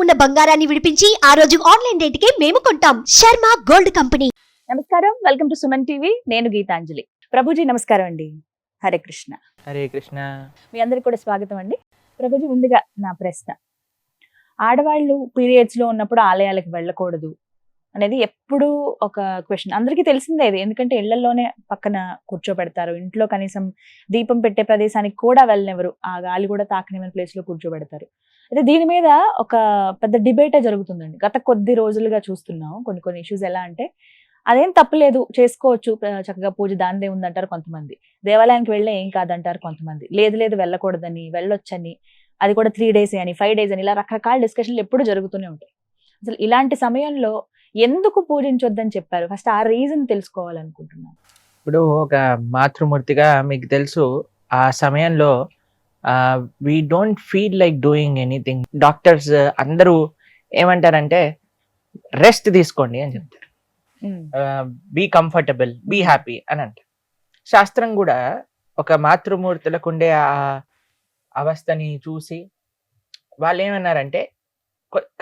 ఉన్న బంగారాన్ని విడిపించి ఆ రోజు ఆన్లైన్ రేటుకే మేము కొంటాం. Sharma gold company. నమస్కారం, వెల్కమ్ టు సుమన్ టీవీ. నేను గీతాంజలి. ప్రభుజీ నమస్కారం అండి. హరే కృష్ణ. హరే కృష్ణ. మీ అందరికి కూడా స్వాగతం అండి. ప్రభుజీ, ముందుగా నా ప్రశ్న, ఆడవాళ్ళు పీరియడ్స్ లో ఉన్నప్పుడు ఆలయాలకు వెళ్ళకూడదు అనేది ఎప్పుడు ఒక క్వశ్చన్. అందరికీ తెలిసిందే ఇది, ఎందుకంటే ఇళ్లలోనే పక్కన కూర్చోబెడతారు. ఇంట్లో కనీసం దీపం పెట్టే ప్రదేశానికి కూడా వెళ్ళనివ్వరు, ఆ గాలి కూడా తాకనివ్వని ప్లేస్ లో కూర్చోబెడతారు. అయితే దీని మీద ఒక పెద్ద డిబేటే జరుగుతుందండి. గత కొద్ది రోజులుగా చూస్తున్నాం. కొన్ని ఇష్యూస్ ఎలా అంటే, అదేం తప్పులేదు, చేసుకోవచ్చు, చక్కగా పూజ దానిదే ఉందంటారు కొంతమంది. దేవాలయానికి వెళ్ళే ఏం కాదంటారు కొంతమంది. లేదు వెళ్ళకూడదని, వెళ్ళొచ్చని, అది కూడా 3 days అని, 5 days అని, ఇలా రకరకాల డిస్కషన్లు ఎప్పుడు జరుగుతూనే ఉంటాయి. అసలు ఇలాంటి సమయంలో ఎందుకు పూజించొద్దని చెప్పారు? ఫస్ట్ ఆ రీజన్ తెలుసుకోవాలనుకుంటున్నాను. ఇప్పుడు ఒక మాతృమూర్తిగా మీకు తెలుసు, ఆ సమయంలో we don't feel like doing anything. Doctors అందరూ ఏమంటారంటే రెస్ట్ తీసుకోండి అని చెప్తారు. బీ కంఫర్టబుల్, బీ హ్యాపీ అని అంటారు. శాస్త్రం కూడా ఒక మాతృమూర్తులకు ఉండే ఆ అవస్థని చూసి వాళ్ళు ఏమన్నారంటే,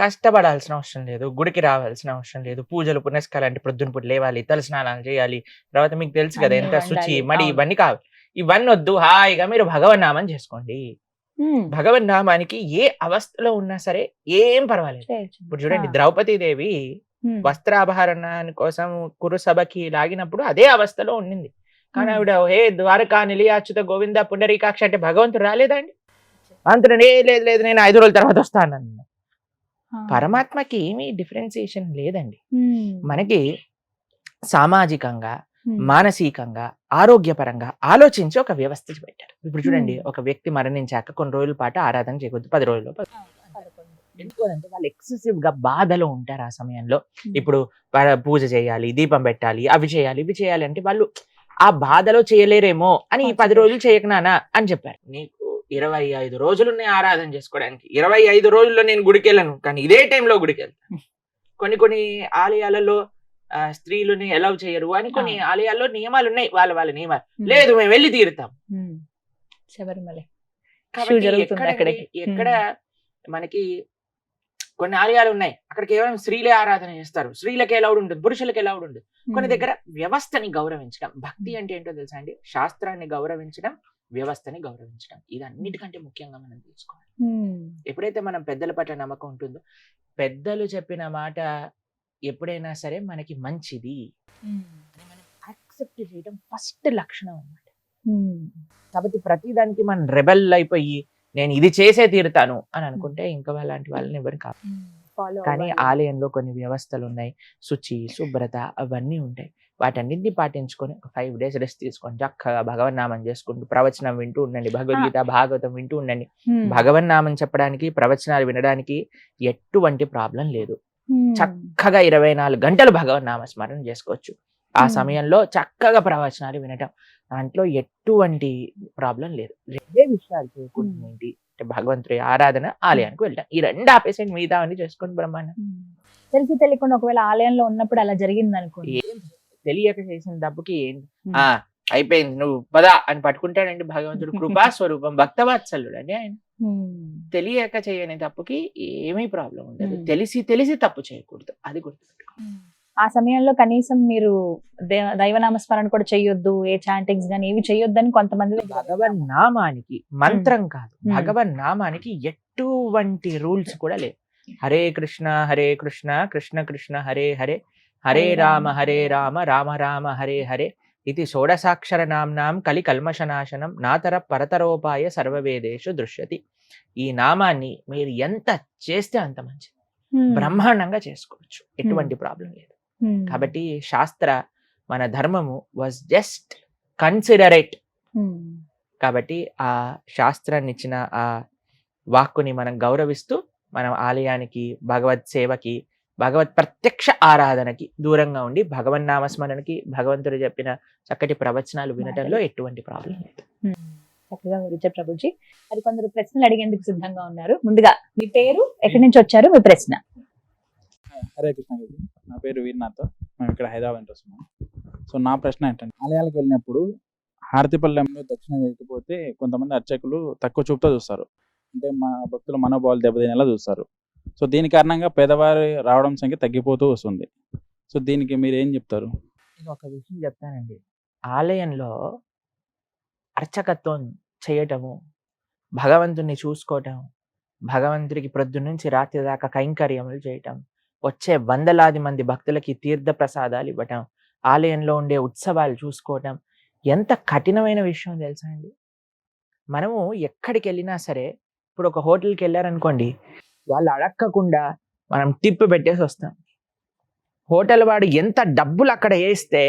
కష్టపడాల్సిన అవసరం లేదు, గుడికి రావాల్సిన అవసరం లేదు, పూజలు పునస్కారాలు అంటే ప్రొద్దున పూట లేవాలి, తల స్నానాలు చేయాలి, తర్వాత మీకు తెలుసు కదా ఎంత శుచి మడి ఇవన్నీ కావాలి, ఇవన్నీ వద్దు, హాయిగా మీరు భగవన్నామం చేసుకోండి. భగవన్నామానికి ఏ అవస్థలో ఉన్నా సరే ఏం పర్వాలేదు. ఇప్పుడు చూడండి, ద్రౌపదీదేవి వస్త్రాభరణాని కోసం కురుసభకి లాగినప్పుడు అదే అవస్థలో ఉండింది. కానీ ఆవిడ హే ద్వారకా నిలయాచ్యుత గోవింద పుండరీకాక్ష అంటే భగవంతుడు రాలేదండి. అంతను లేదు నేను 5 రోజుల తర్వాత వస్తానన్న. పరమాత్మకి ఏమీ డిఫరెన్సియేషన్ లేదండి. మనకి సామాజికంగా, మానసికంగా, ఆరోగ్యపరంగా ఆలోచించి ఒక వ్యవస్థ పెట్టారు. ఇప్పుడు చూడండి, ఒక వ్యక్తి మరణించాక కొన్ని రోజుల పాటు ఆరాధన చేయకూడదు, 10 రోజులు. ఎందుకంటే వాళ్ళు ఎక్సెసివ్ గా బాధలో ఉంటారు ఆ సమయంలో. ఇప్పుడు పూజ చేయాలి, దీపం పెట్టాలి, అవి చేయాలి ఇవి చేయాలి అంటే వాళ్ళు ఆ బాధలో చేయలేరేమో అని ఈ 10 రోజులు చేయకనానా అని చెప్పారు. నీకు 25 రోజులు ఆరాధన చేసుకోవడానికి, 25 రోజుల్లో నేను గుడికి వెళ్ళను, కానీ ఇదే టైంలో గుడికి వెళ్తాను. కొన్ని ఆలయాలలో స్త్రీలని అలౌ చేయరు అని కొన్ని ఆలయాల్లో నియమాలు ఉన్నాయి, వాళ్ళ నియమాలు. లేదు, మేము వెళ్ళి తీరుతాం. ఎక్కడ మనకి కొన్ని ఆలయాలు ఉన్నాయి, అక్కడ కేవలం స్త్రీలే ఆరాధన చేస్తారు, స్త్రీలకి ఎలౌడ్ ఉంటుంది, పురుషులకి ఎలౌడ్ ఉంటుంది. కొన్ని దగ్గర వ్యవస్థని గౌరవించడం, భక్తి అంటే ఏంటో తెలుసా అండి, శాస్త్రాన్ని గౌరవించడం, వ్యవస్థని గౌరవించడం, ఇది అన్నిటికంటే ముఖ్యంగా మనం తీసుకోవాలి. ఎప్పుడైతే మనం పెద్దల పట్ల నమ్మకం ఉంటుందో, పెద్దలు చెప్పిన మాట ఎప్పుడైనా సరే మనకి మంచిది యాక్సెప్ట్ చేయడం ఫస్ట్ లక్షణం అన్నమాట. కాబట్టి ప్రతిదానికి మనం రెబెల్ అయిపోయి నేను ఇది చేసే తీరుతాను అని అనుకుంటే ఇంకా అలాంటి వాళ్ళని ఎవరు కాదు. కానీ ఆలయంలో కొన్ని వ్యవస్థలు ఉన్నాయి, శుచి శుభ్రత అవన్నీ ఉంటాయి. వాటన్నింటినీ పాటించుకొని 5 days రెస్ట్ తీసుకొని చక్కగా భగవన్నామం చేసుకుంటూ ప్రవచనం వింటూ ఉండండి, భగవద్గీత భాగవతం వింటూ ఉండండి. భగవన్నామం చెప్పడానికి, ప్రవచనాలు వినడానికి ఎటువంటి ప్రాబ్లం లేదు. చక్కగా 24 గంటలు భగవన్నామ స్మరణ చేసుకోవచ్చు. ఆ సమయంలో చక్కగా ప్రవచనాలు వినటం, దాంట్లో ఎటువంటి ప్రాబ్లం లేదు. 2 విషయాలు చేయకూడదు ఏంటి అంటే, భగవంతుడి ఆరాధన, ఆలయానికి వెళ్ళటం, ఈ 2 ఆపేసండి, మిగతా అన్ని చేసుకోండి బ్రహ్మాండం. తెలిసి తెలియకుండా ఒకవేళ ఆలయంలో ఉన్నప్పుడు అలా జరిగింది అనుకోండి, తెలియక చేసిన తప్పుకి అయిపోయింది నువ్వు పదా అని పట్టుకుంటాడండి భగవంతుడు. కృపా స్వరూపం, భక్తవాత్సల్యుడు అండి ఆయన. తెలియక చేయని తప్పుకి ఏమీ ప్రాబ్లం ఉండదు. తెలిసి తప్పు చేయకూడదు, అది గుర్తుపెట్టుకో. ఆ సమయంలో కనీసం మీరు దైవనామ స్మరణ కూడా చెయ్యొద్దు, ఏ చాంటింగ్స్ గానీ ఏవి చెయ్యొద్దు అని కొంతమంది. భగవన్ నామానికి, మంత్రం కాదు, భగవన్ నామానికి ఎటువంటి రూల్స్ కూడా లేదు. హరే కృష్ణ కృష్ణ కృష్ణ హరే హరే, హరే రామ రామ రామ హరే హరే, ఇది షోడసాక్షర నామ్నాం కలి కల్మషనాశనం నాతర పరతరోపాయ సర్వవేదేషు దృశ్యతి. ఈ నామాన్ని మీరు ఎంత చేస్తే అంత మంచిది, బ్రహ్మాండంగా చేసుకోవచ్చు, ఎటువంటి ప్రాబ్లం లేదు. కాబట్టి శాస్త్ర, మన ధర్మము వాజ్ జస్ట్ కన్సిడరేట్. కాబట్టి ఆ శాస్త్రాన్ని ఇచ్చిన ఆ వాక్కుని మనం గౌరవిస్తూ మనం ఆలయానికి, భగవత్ సేవకి, భగవత్ ప్రత్యక్ష ఆరాధనకి దూరంగా ఉండి భగవన్నామస్మరణకి, భగవంతుడు చెప్పిన చక్కటి ప్రవచనాలు వినటంలో ఎటువంటి ప్రాబ్లం లేదు. చక్కగా వివరించారు ప్రభుజీ. అది కొందరు ప్రశ్నలు అడిగేందుకు సిద్ధంగా ఉన్నారు. ముందుగా మీ పేరు, ఎక్కడి నుంచి వచ్చారు, మీ ప్రశ్న. హరే కృష్ణ గారు, నా పేరు వీర్నాథ్, మేము ఇక్కడ హైదరాబాద్ వస్తున్నాం. సో నా ప్రశ్న ఏంటంటే, ఆలయాలకు వెళ్ళినప్పుడు హారతిపల్లెంలో దక్షిణ వేయకపోతే కొంతమంది అర్చకులు తక్కువ చూపుతో చూస్తారు, అంటే మా భక్తుల మనోభావాలు దెబ్బతినేలా చూస్తారు. సో దీని కారణంగా పేదవారి రావడం సంఖ్య తగ్గిపోతూ వస్తుంది. సో దీనికి మీరు ఏం చెప్తారు? నేను ఒక విషయం చెప్తానండి. ఆలయంలో అర్చకత్వం చేయటము, భగవంతుణ్ణి చూసుకోవటం, భగవంతుడికి ప్రొద్దున్నుంచి రాత్రి దాకా కైంకర్యములు చేయటం, వచ్చే వందలాది మంది భక్తులకి తీర్థ ప్రసాదాలు ఇవ్వటం, ఆలయంలో ఉండే ఉత్సవాలు చూసుకోవటం ఎంత కఠినమైన విషయం తెలుసా అండి? మనము ఎక్కడికి వెళ్ళినా సరే, ఇప్పుడు ఒక హోటల్కి వెళ్ళారనుకోండి, వాళ్ళు అడక్కకుండా మనం టిప్ పెట్టేసి వస్తాం. హోటల్ వాడు ఎంత డబ్బులు అక్కడ వేస్తే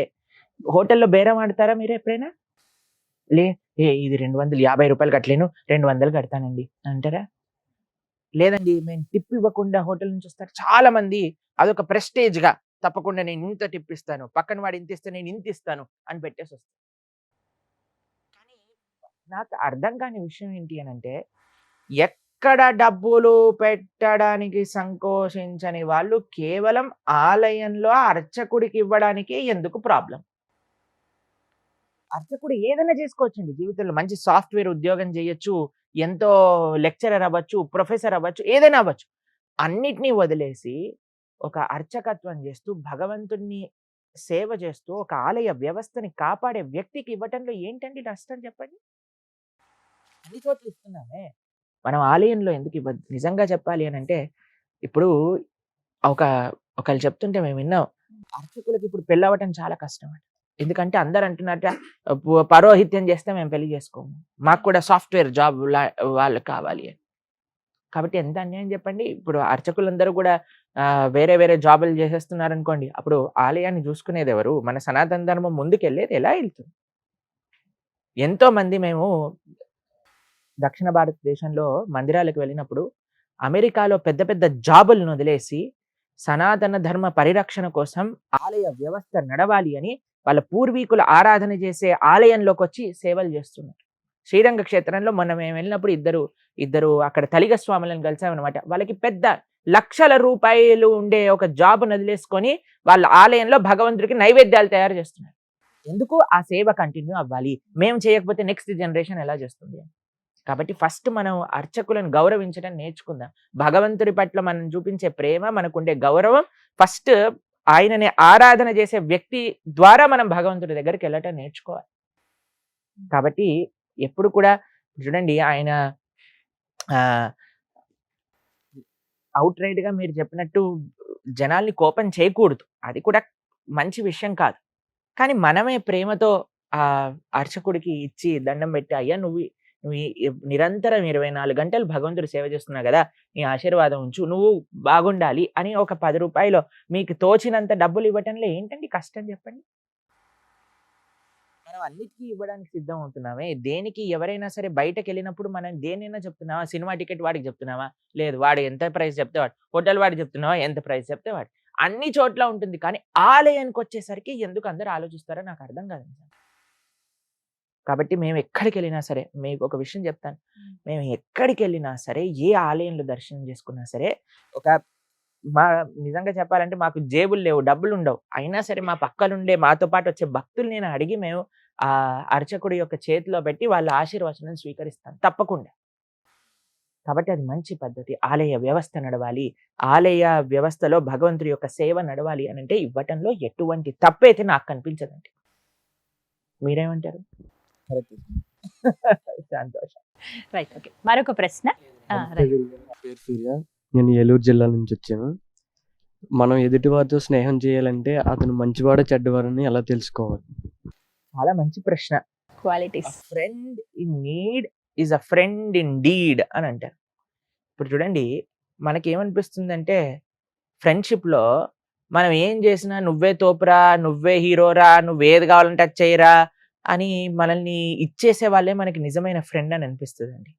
హోటల్లో బేరం ఆడతారా మీరు ఎప్పుడైనా? ఇది 250 రూపాయలు కట్టలేను, 200 కడతానండి అంటారా? లేదండి, మేము టిప్ ఇవ్వకుండా హోటల్ నుంచి వస్తారు చాలా మంది. అదొక ప్రెస్టేజ్ గా, తప్పకుండా నేను ఇంత టిప్ ఇస్తాను, పక్కన వాడు ఇంత ఇస్తే నేను ఇంత ఇస్తాను అని పెట్టేసి వస్తాను. కానీ నాకు అర్థం కాని విషయం ఏంటి అని అంటే, ఎక్కడ డబ్బులు పెట్టడానికి సంకోచించని వాళ్ళు కేవలం ఆలయంలో అర్చకుడికి ఇవ్వడానికి ఎందుకు ప్రాబ్లం? అర్చకుడు ఏదైనా చేసుకోవచ్చండి జీవితంలో. మంచి సాఫ్ట్వేర్ ఉద్యోగం చేయొచ్చు, ఎంతో లెక్చరర్ అవ్వచ్చు, ప్రొఫెసర్ అవ్వచ్చు, ఏదైనా అవ్వచ్చు. అన్నిటినీ వదిలేసి ఒక అర్చకత్వం చేస్తూ భగవంతుణ్ణి సేవ చేస్తూ ఒక ఆలయ వ్యవస్థని కాపాడే వ్యక్తికి ఇవ్వటంలో ఏంటండి నష్టం చెప్పండి? అన్ని చోట్ల ఇస్తున్నామే, మనం ఆలయంలో ఎందుకు ఇవ్వద్దు? నిజంగా చెప్పాలి అని అంటే, ఇప్పుడు ఒకళ్ళు చెప్తుంటే మేము విన్నాం, అర్చకులకి ఇప్పుడు పెళ్ళవటం చాలా కష్టం అంట. ఎందుకంటే అందరు అంటున్నట్ట, పరోహిత్యం చేస్తే మేము పెళ్లి చేసుకోము, మాకు కూడా సాఫ్ట్వేర్ జాబ్ వాళ్ళు కావాలి అని. కాబట్టి ఎంత అన్యాయం చెప్పండి. ఇప్పుడు అర్చకులందరూ కూడా వేరే వేరే జాబులు చేసేస్తున్నారు అనుకోండి, అప్పుడు ఆలయాన్ని చూసుకునేది ఎవరు? మన సనాతన ధర్మం ముందుకెళ్ళేది ఎలా వెళ్తుంది? ఎంతో మంది మేము దక్షిణ భారతదేశంలో మందిరాలకు వెళ్ళినప్పుడు అమెరికాలో పెద్ద పెద్ద జాబులను వదిలేసి సనాతన ధర్మ పరిరక్షణ కోసం ఆలయ వ్యవస్థ నడవాలి అని వాళ్ళ పూర్వీకుల ఆరాధన చేసే ఆలయంలోకి వచ్చి సేవలు చేస్తున్నారు. శ్రీరంగ క్షేత్రంలో మొన్న మేము వెళ్ళినప్పుడు ఇద్దరు అక్కడ తలిగ స్వాములను కలిసామన్నమాట. వాళ్ళకి పెద్ద లక్షల రూపాయలు ఉండే ఒక జాబ్ వదిలేసుకొని వాళ్ళ ఆలయంలో భగవంతుడికి నైవేద్యాలు తయారు చేస్తున్నారు. ఎందుకు? ఆ సేవ కంటిన్యూ అవ్వాలి. మేము చేయకపోతే నెక్స్ట్ జనరేషన్ ఎలా చేస్తుంది? కాబట్టి ఫస్ట్ మనం అర్చకులను గౌరవించడం నేర్చుకుందాం. భగవంతుడి పట్ల మనం చూపించే ప్రేమ, మనకుండే గౌరవం, ఫస్ట్ ఆయనని ఆరాధన చేసే వ్యక్తి ద్వారా మనం భగవంతుడి దగ్గరికి వెళ్ళటం నేర్చుకోవాలి. కాబట్టి ఎప్పుడు కూడా చూడండి, ఆయన అవుట్ రైట్ గా మీరు చెప్పినట్టు జనాల్ని కోపం చేయకూడదు, అది కూడా మంచి విషయం కాదు. కానీ మనమే ప్రేమతో ఆ అర్చకుడికి ఇచ్చి దండం పెట్టి, అయ్యా నువ్వు నిరంతరం 24 గంటలు భగవంతుడు సేవ చేస్తున్నావు కదా, నీ ఆశీర్వాదం ఉంచు, నువ్వు బాగుండాలి అని ఒక 10 రూపాయలు మీకు తోచినంత డబ్బులు ఇవ్వటంలో ఏంటండి కష్టం చెప్పండి? మనం అన్నిటికీ ఇవ్వడానికి సిద్ధం అవుతున్నామే. దేనికి ఎవరైనా సరే బయటకు వెళ్ళినప్పుడు మనం దేనైనా చెప్తున్నావా? సినిమా టికెట్ వాడికి చెప్తున్నావా? లేదు. వాడు ఎంత ప్రైస్ చెప్తే వాడు. హోటల్ వాడికి చెప్తున్నావా? ఎంత ప్రైస్ చెప్తే వాడు. అన్ని చోట్ల ఉంటుంది. కానీ ఆలయానికి వచ్చేసరికి ఎందుకు అందరూ ఆలోచిస్తారో నాకు అర్థం కాదు. కాబట్టి మేము ఎక్కడికి వెళ్ళినా సరే, మీకు ఒక విషయం చెప్తాను, మేము ఎక్కడికి వెళ్ళినా సరే, ఏ ఆలయంలో దర్శనం చేసుకున్నా సరే, నిజంగా చెప్పాలంటే మాకు జేబులు లేవు, డబ్బులు ఉండవు, అయినా సరే మా పక్కలుండే మాతో పాటు వచ్చే భక్తులు నేను అడిగి మేము ఆ అర్చకుడి యొక్క చేతిలో పెట్టి వాళ్ళ ఆశీర్వచనం స్వీకరిస్తాను తప్పకుండా. కాబట్టి అది మంచి పద్ధతి. ఆలయ వ్యవస్థ నడవాలి, ఆలయ వ్యవస్థలో భగవంతుడి యొక్క సేవ నడవాలి అని అంటే ఇవ్వటంలో ఎటువంటి తప్పైతే నాకు కనిపించదండి. మీరేమంటారు? సంతోషం. Right, okay. మరొక ప్రశ్న. పేరు సూర్య, నేను ఏలూరు జిల్లా నుంచి వచ్చాను. మనం ఎదుటి వారితో స్నేహం చేయాలంటే అతను మంచివాడో చెడ్డవాడని ఎలా తెలుసుకోవాలి? చాలా మంచి ప్రశ్న. Qualities. Friend in need is a friend in deed అని అంటారు. ఇప్పుడు చూడండి, మనకేమనిపిస్తుందంటే ఫ్రెండ్షిప్లో మనం ఏం చేసినా నువ్వే తోపురా, నువ్వే హీరోరా, నువ్వేది కావాలంటే అది చేయరా అని మనల్ని ఇచ్చేసే వాళ్ళే మనకి నిజమైన ఫ్రెండ్ అని అనిపిస్తుందండి.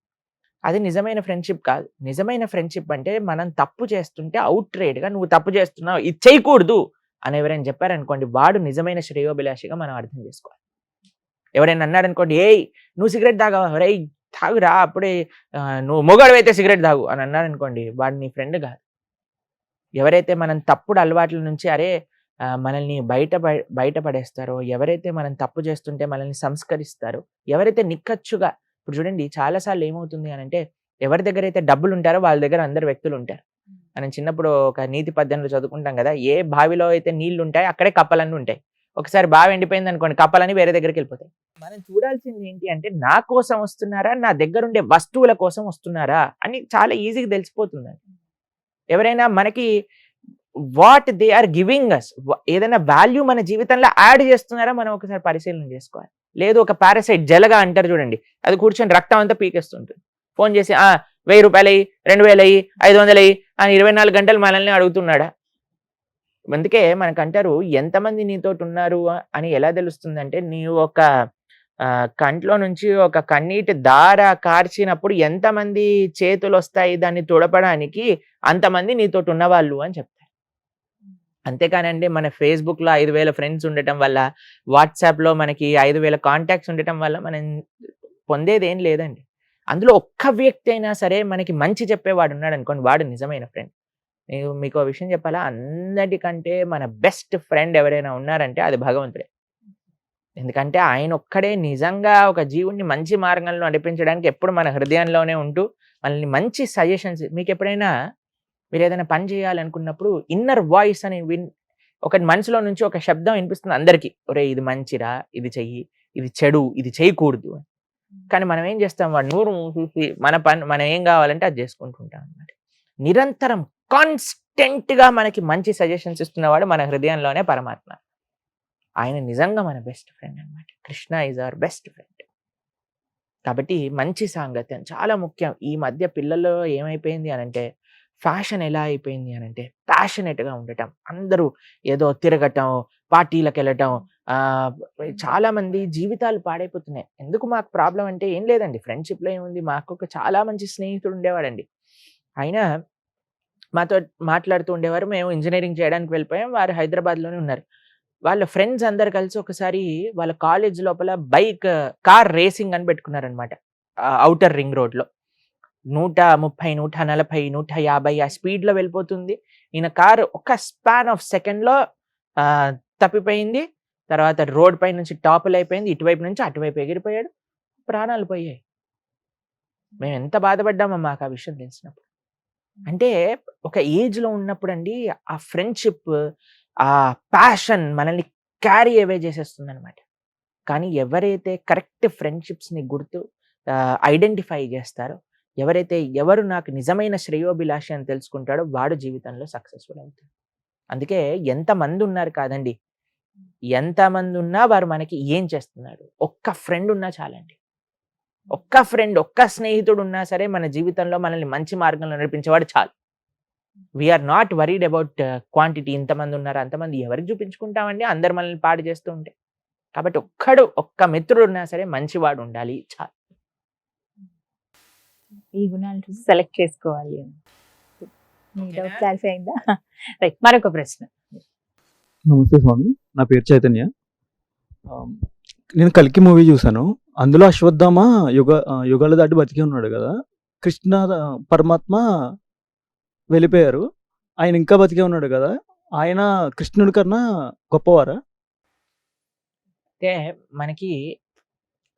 అది నిజమైన ఫ్రెండ్షిప్ కాదు. నిజమైన ఫ్రెండ్షిప్ అంటే మనం తప్పు చేస్తుంటే అవుట్ రైట్గా నువ్వు తప్పు చేస్తున్నావు, ఇది చేయకూడదు అని ఎవరైనా చెప్పారనుకోండి, వాడు నిజమైన శ్రేయోభిలాషిగా మనం అర్థం చేసుకోవాలి. ఎవరైనా అన్నారనుకోండి, ఏయ్ నువ్వు సిగరెట్ తాగావా, రే తాగురా, అప్పుడే నువ్వు మొగాడివైతే సిగరెట్ తాగు అని అన్నారనుకోండి, వాడు నీ ఫ్రెండ్ కాదు. ఎవరైతే మనం తప్పుడు అలవాట్ల నుంచి మనల్ని బయటపడేస్తారో, ఎవరైతే మనం తప్పు చేస్తుంటే మనల్ని సంస్కరిస్తారో, ఎవరైతే నిక్కచ్చుగా, ఇప్పుడు చూడండి చాలాసార్లు ఏమవుతుంది అని అంటే, ఎవరి దగ్గర అయితే డబ్బులు ఉంటారో వాళ్ళ దగ్గర అందరు వ్యక్తులు ఉంటారు. మనం చిన్నప్పుడు ఒక నీతి పద్యంలో చదువుకుంటాం కదా, ఏ బావిలో అయితే నీళ్లు ఉంటాయి అక్కడే కప్పలన్నీ ఉంటాయి. ఒకసారి బావి ఎండిపోయింది అనుకోండి, కప్పలని వేరే దగ్గరికి వెళ్ళిపోతాయి. మనం చూడాల్సింది ఏంటి అంటే, నా కోసం వస్తున్నారా, నా దగ్గర ఉండే వస్తువుల కోసం వస్తున్నారా అని చాలా ఈజీగా తెలిసిపోతుందండి. ఎవరైనా మనకి what they are giving us, ఏదైనా వాల్యూ మన జీవితంలో యాడ్ చేస్తున్నారా మనం ఒకసారి పరిశీలన చేసుకోవాలి. లేదు ఒక పారాసైట్ జలగా అంటారు చూడండి, అది కూర్చొని రక్తం అంతా పీకేస్తుంటుంది. ఫోన్ చేసి 1000 రూపాయలు అయ్యి, 2000 అయ్యి, 500 అయ్యి అని 24 గంటలు మనల్ని అడుగుతున్నాడా? అందుకే మనకంటారు, ఎంతమంది నీతోటి ఉన్నారు అని ఎలా తెలుస్తుందంటే, నీవు ఒక కంట్లో నుంచి ఒక కన్నీటి దార కార్చినప్పుడు ఎంతమంది చేతులు వస్తాయి దాన్ని తుడపడానికి, అంతమంది నీతోటి ఉన్నవాళ్ళు అని చెప్తారు. అంతేకానండి మన ఫేస్బుక్లో 5000 ఫ్రెండ్స్ ఉండటం వల్ల, వాట్సాప్లో మనకి 5000 కాంటాక్ట్స్ ఉండటం వల్ల మనం పొందేది ఏం లేదండి. అందులో ఒక్క వ్యక్తి అయినా సరే మనకి మంచి చెప్పేవాడు ఉన్నాడు అనుకోండి, వాడు నిజమైన ఫ్రెండ్. మీకు ఒక విషయం చెప్పాలా, అందరికంటే మన బెస్ట్ ఫ్రెండ్ ఎవరైనా ఉన్నారంటే అది భగవంతుడే. ఎందుకంటే ఆయన ఒక్కడే నిజంగా ఒక జీవుణ్ణి మంచి మార్గంలో నడిపించడానికి ఎప్పుడు మన హృదయంలోనే ఉంటూ మనల్ని మంచి సజెషన్స్. మీకు ఎప్పుడైనా మీరు ఏదైనా పని చేయాలనుకున్నప్పుడు ఇన్నర్ వాయిస్ అని ఒక మనసులో నుంచి ఒక శబ్దం వినిపిస్తుంది అందరికీ, ఒరే ఇది మంచిరా, ఇది చెయ్యి, ఇది చెడు, ఇది చేయకూడదు. కానీ మనం ఏం చేస్తాం, వాడు నూరు చూసి మన పని మనం ఏం కావాలంటే అది చేసుకుంటుంటాం అన్నమాట. నిరంతరం కాన్స్టెంట్గా మనకి మంచి సజెషన్స్ ఇస్తున్నవాడు మన హృదయంలోనే పరమాత్మ. ఆయన నిజంగా మన బెస్ట్ ఫ్రెండ్ అన్నమాట. Krishna is our best friend. కాబట్టి మంచి సాంగత్యం చాలా ముఖ్యం. ఈ మధ్య పిల్లల్లో ఏమైపోయింది అనంటే, ఫ్యాషన్ ఎలా అయిపోయింది అనంటే, ప్యాషనెట్గా ఉండటం, అందరూ ఏదో తిరగటం, పార్టీలకు వెళ్ళటం, చాలా మంది జీవితాలు పాడైపోతున్నాయి. ఎందుకు మాకు ప్రాబ్లం అంటే ఏం లేదండి, ఫ్రెండ్షిప్లో ఏముంది, మాకు ఒక చాలా మంచి స్నేహితుడు ఉండేవాడండి. ఆయన మాతో మాట్లాడుతూ ఉండేవారు. మేము ఇంజనీరింగ్ చేయడానికి వెళ్ళిపోయాం, వారు హైదరాబాద్లోనే ఉన్నారు. వాళ్ళ ఫ్రెండ్స్ అందరు కలిసి ఒకసారి వాళ్ళ కాలేజ్ లోపల కార్ రేసింగ్ అని పెట్టుకున్నారనమాట. ఔటర్ రింగ్ రోడ్లో 130, 140, 150 ఆ స్పీడ్లో వెళ్ళిపోతుంది. ఈయన కారు ఒక స్పాన్ ఆఫ్ సెకండ్లో తప్పిపోయింది. తర్వాత రోడ్ పై నుంచి టాపుల్ అయిపోయింది, ఇటువైపు నుంచి అటువైపు ఎగిరిపోయాడు, ప్రాణాలు పోయాయి. మేము ఎంత బాధపడ్డామో మాకు ఆ విషయం తెలిసినప్పుడు. అంటే ఒక ఏజ్లో ఉన్నప్పుడు అండి ఆ ఫ్రెండ్షిప్, ఆ ప్యాషన్ మనల్ని క్యారీ అవే చేసేస్తుంది అనమాట. కానీ ఎవరైతే కరెక్ట్ ఫ్రెండ్షిప్స్ని ఐడెంటిఫై చేస్తారో, ఎవరు నాకు నిజమైన శ్రేయోభిలాషి అని తెలుసుకుంటాడో వాడు జీవితంలో సక్సెస్ఫుల్ అవుతాడు. అందుకే ఎంతమంది ఉన్నారు కాదండి, ఎంతమంది ఉన్నా వారు మనకి ఏం చేస్తున్నాడు, ఒక్క ఫ్రెండ్ ఉన్నా చాలండి. ఒక్క ఫ్రెండ్, ఒక్క స్నేహితుడు ఉన్నా సరే మన జీవితంలో మనల్ని మంచి మార్గంలో నడిపించేవాడు చాలు. We are not worried about quantity, ఇంతమంది ఉన్నారు అంతమంది ఎవరికి చూపించుకుంటామండి, అందరు మనల్ని పాడు చేస్తూ ఉంటే. కాబట్టి ఒక్క మిత్రుడు ఉన్నా సరే మంచివాడు ఉండాలి చాలు. ఈ గుణాలు చూసి సెలెక్ట్ చేసుకోవాలి. మీ డౌట్ క్లారిఫై అయిందా? రైట్, మరొక ప్రశ్న. నమస్తే స్వామి, నా పేరు చైతన్య. నేను కల్కి మూవీ చూశాను. అందులో అశ్వత్థామ యుగాలు దాటి బతికి ఉన్నాడు కదా, కృష్ణ పరమాత్మ వెళ్ళిపోయారు, ఆయన ఇంకా బతికే ఉన్నాడు కదా, ఆయన కృష్ణుడి కన్నా గొప్పవారా? అంటే మనకి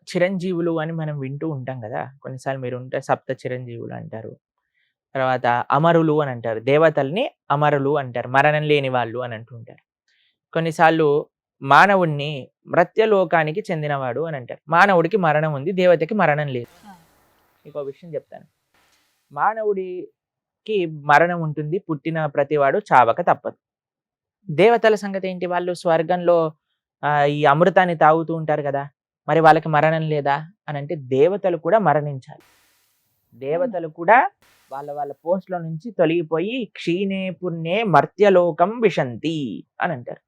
చిరంజీవులు అని మనం వింటూ ఉంటాం కదా, కొన్నిసార్లు మీరు ఉంటే సప్త చిరంజీవులు అంటారు, తర్వాత అమరులు అని అంటారు, దేవతల్ని అమరులు అంటారు, మరణం లేని వాళ్ళు అని అంటుంటారు. కొన్నిసార్లు మానవుడిని మృత్యలోకానికి చెందినవాడు అని అంటారు. మానవుడికి మరణం ఉంది, దేవతకి మరణం లేదు. ఇంకో విషయం చెప్తాను, మానవుడికి మరణం ఉంటుంది, పుట్టిన ప్రతివాడు చావక తప్పదు. దేవతల సంగతి ఏంటి, వాళ్ళు స్వర్గంలో ఈ అమృతాన్ని తాగుతూ ఉంటారు కదా, మరి వాళ్ళకి మరణం లేదా అని అంటే, దేవతలు కూడా మరణించాలి. దేవతలు కూడా వాళ్ళ పోస్ట్లో నుంచి తొలగిపోయి క్షీణే పుణ్యే మర్త్యలోకం విశంతి అని అంటారు.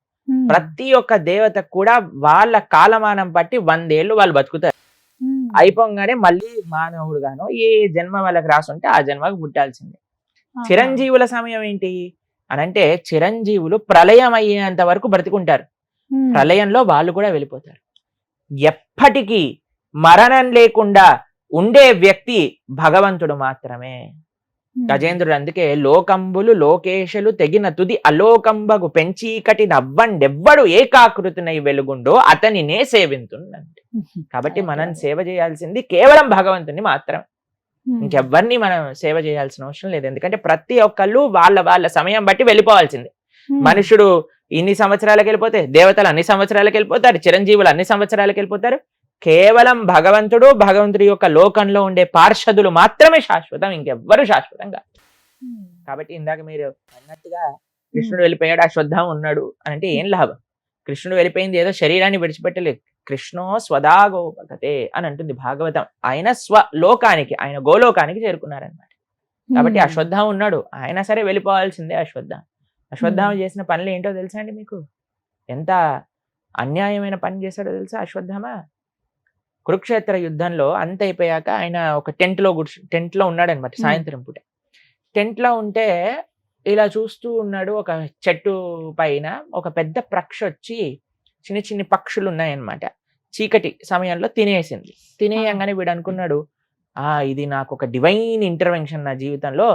ప్రతి ఒక్క దేవత కూడా వాళ్ళ కాలమానం బట్టి 100 ఏళ్ళు వాళ్ళు బతుకుతారు. అయిపోగానే మళ్ళీ మానవుడు గాను ఏ జన్మ వాళ్ళకి రాసుంటే ఆ జన్మకు పుట్టాల్సిందే. చిరంజీవుల సమయం ఏంటి అని అంటే, చిరంజీవులు ప్రళయం అయ్యేంత వరకు బ్రతికుంటారు, ప్రళయంలో వాళ్ళు కూడా వెళ్ళిపోతారు. ఎప్పటికీ మరణం లేకుండా ఉండే వ్యక్తి భగవంతుడు మాత్రమే. గజేంద్రుడు అందుకే లోకంబులు లోకేశులు తెగిన తుది అలోకంబగు పెంచీకటి నవ్వండెవ్వడు ఏకాకృతినై వెలుగుండో అతనినే సేవింతుందంటే. కాబట్టి మనం సేవ చేయాల్సింది కేవలం భగవంతుని మాత్రమే. ఇంకెవ్వరిని మనం సేవ చేయాల్సిన అవసరం లేదు. ఎందుకంటే ప్రతి ఒక్కళ్ళు వాళ్ళ వాళ్ళ సమయం బట్టి వెళ్ళిపోవాల్సిందే. మనుషుడు ఇన్ని సంవత్సరాలకు వెళ్ళిపోతే, దేవతలు అన్ని సంవత్సరాలకు వెళ్ళిపోతారు, చిరంజీవులు అన్ని సంవత్సరాలకు వెళ్ళిపోతారు. కేవలం భగవంతుడి యొక్క లోకంలో ఉండే పార్షదులు మాత్రమే శాశ్వతం, ఇంకెవ్వరు శాశ్వతం కాదు. కాబట్టి ఇందాక మీరు అన్నట్టుగా కృష్ణుడు వెళ్ళిపోయాడు, అశ్వత్థామ ఉన్నాడు అని అంటే ఏం లాభం? కృష్ణుడు వెళ్ళిపోయింది ఏదో శరీరాన్ని విడిచిపెట్టలేదు. కృష్ణో స్వదాగోపగతే అని అంటుంది భాగవతం. ఆయన స్వలోకానికి, ఆయన గోలోకానికి చేరుకున్నారనమాట. కాబట్టి అశ్వత్థామ ఉన్నాడు, ఆయన సరే వెళ్ళిపోవాల్సిందే. అశ్వత్థామ చేసిన పనులు ఏంటో తెలుసా అండి మీకు? ఎంత అన్యాయమైన పని చేశాడో తెలుసా అశ్వత్థామ? కురుక్షేత్ర యుద్ధంలో అంత అయిపోయాక ఆయన ఒక టెంట్లో ఉన్నాడనమాట. సాయంత్రం పూట టెంట్లో ఉంటే ఇలా చూస్తూ ఉన్నాడు. ఒక చెట్టు పైన ఒక పెద్ద పక్షి వచ్చి, చిన్న చిన్న పక్షులు ఉన్నాయన్నమాట, చీకటి సమయంలో తినేసింది. తినేయంగానే వీడు అనుకున్నాడు, ఇది నాకు ఒక డివైన్ ఇంటర్వెన్షన్ నా జీవితంలో,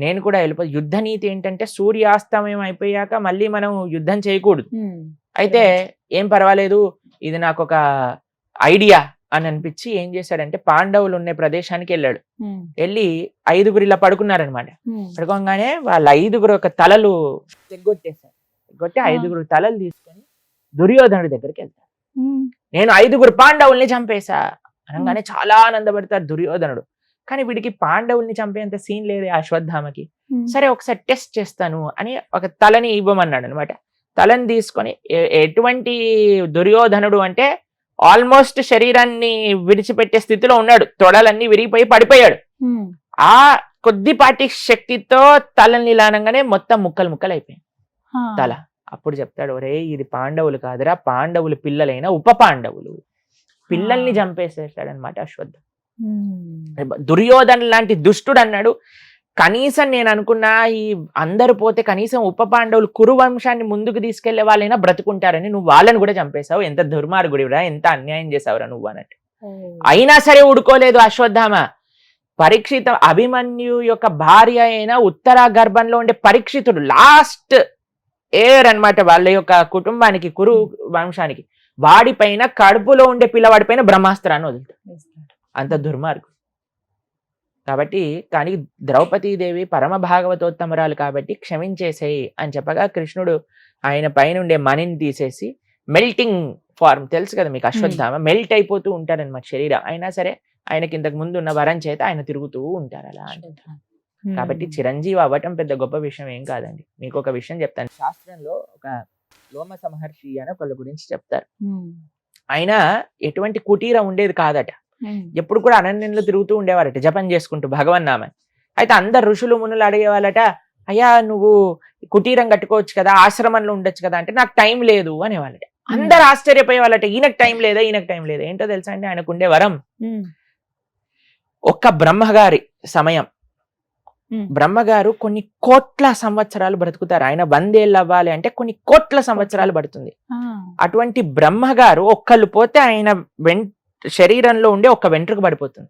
నేను కూడా వెళ్ళిపో. యుద్ధ నీతి ఏంటంటే సూర్యాస్తమయం అయిపోయాక మళ్ళీ మనం యుద్ధం చేయకూడదు. అయితే ఏం పర్వాలేదు, ఇది నాకు ఒక ఐడియా అని అనిపించి ఏం చేశాడంటే పాండవులు ఉండే ప్రదేశానికి వెళ్ళాడు. వెళ్ళి 5గురు ఇలా పడుకున్నారనమాట. పడుకోగానే వాళ్ళ 5గురు ఒక తలలు తెగ్గొట్టేశారు. తెగ్గొట్టి 5గురు తలలు తీసుకొని దుర్యోధనుడి దగ్గరికి వెళ్తాడు. నేను 5గురు పాండవుల్ని చంపేశా అనగానే చాలా ఆనందపడతాడు దుర్యోధనుడు. కానీ వీడికి పాండవుల్ని చంపేంత సీన్ లేదు అశ్వత్థామకి. సరే ఒకసారి టెస్ట్ చేస్తాను అని ఒక తలని ఇవ్వమన్నాడు అనమాట. తలని తీసుకొని, ఎటువంటి దుర్యోధనుడు అంటే ఆల్మోస్ట్ శరీరాన్ని విడిచిపెట్టే స్థితిలో ఉన్నాడు, తొడలన్నీ విరిగిపోయి పడిపోయాడు. ఆ కొద్దిపాటి శక్తితో తలని ఇలానంగానే మొత్తం ముక్కలు అయిపోయింది తల. అప్పుడు చెప్తాడు, ఒరే ఇది పాండవులు కాదురా, పాండవులు పిల్లలైన ఉప పాండవులు, పిల్లల్ని చంపేసేస్తాడనమాట అశ్వత్థామ. దుర్యోధన లాంటి దుష్టుడు అన్నాడు. కనీసం నేను అనుకున్నా ఈ అందరు పోతే కనీసం ఉప పాండవులు కురు వంశాన్ని ముందుకు తీసుకెళ్లే వాళ్ళైనా బ్రతుకుంటారని, నువ్వు వాళ్ళని కూడా చంపేశావు, ఎంత దుర్మార్గుడివిరా, ఎంత అన్యాయం చేసావురా నువ్వు అన్నట్టు. అయినా సరే ఊడుకోలేదు అశ్వత్థామ. అభిమన్యు యొక్క భార్య అయిన ఉత్తర గర్భంలో ఉండే పరీక్షితుడు లాస్ట్ ఎయిర్ అన్నమాట వాళ్ళ యొక్క కుటుంబానికి, కురు వంశానికి. వాడిపైన, కడుపులో ఉండే పిల్లవాడి పైన బ్రహ్మాస్త్రాన్ని వదులుతాడు. అంత దుర్మార్గు. కాబట్టి కానీ ద్రౌపదీదేవి పరమ భాగవతోత్తమరాలు కాబట్టి క్షమించేసేయి అని చెప్పగా కృష్ణుడు ఆయన పైన ఉండే మణిని తీసేసి, మెల్టింగ్ ఫార్మ్ తెలుసు కదా మీకు, అశ్వత్థామ మెల్ట్ అయిపోతూ ఉంటారనమాట శరీరం. అయినా సరే ఆయనకి ఇంతకు ముందు ఉన్న వరం చేత ఆయన తిరుగుతూ ఉంటారు అలా. కాబట్టి చిరంజీవి అవ్వటం పెద్ద గొప్ప విషయం ఏం కాదండి. మీకు ఒక విషయం చెప్తాను. శాస్త్రంలో ఒక లోమ మహర్షి అని ఒకళ్ళ గురించి చెప్తారు. ఆయన ఎటువంటి కుటీరం ఉండేది కాదట. ఎప్పుడు కూడా అరణ్యంలో తిరుగుతూ ఉండేవారట, జపం చేసుకుంటూ భగవన్నామని. అయితే అందరు ఋషులు మునులు అడిగేవాళ్ళట, అయ్యా నువ్వు కుటీరం కట్టుకోవచ్చు కదా, ఆశ్రమంలో ఉండొచ్చు కదా అంటే, నాకు టైం లేదు అనేవాళ్ళట. అందరు ఆశ్చర్యపోయేవాళ్ళట, ఈయనకు టైం లేదా, ఈయనకు టైం లేదా. ఏంటో తెలుసా అండి ఆయనకు ఉండే వరం? ఒక్క బ్రహ్మగారి సమయం, బ్రహ్మగారు కొన్ని కోట్ల సంవత్సరాలు బ్రతుకుతారు. ఆయన 100 ఏళ్ళు అవ్వాలి అంటే కొన్ని కోట్ల సంవత్సరాలు పడుతుంది. అటువంటి బ్రహ్మగారు ఒక్కళ్ళు పోతే ఆయన శరీరంలో ఉండే ఒక వెంట్రుక పడిపోతుంది.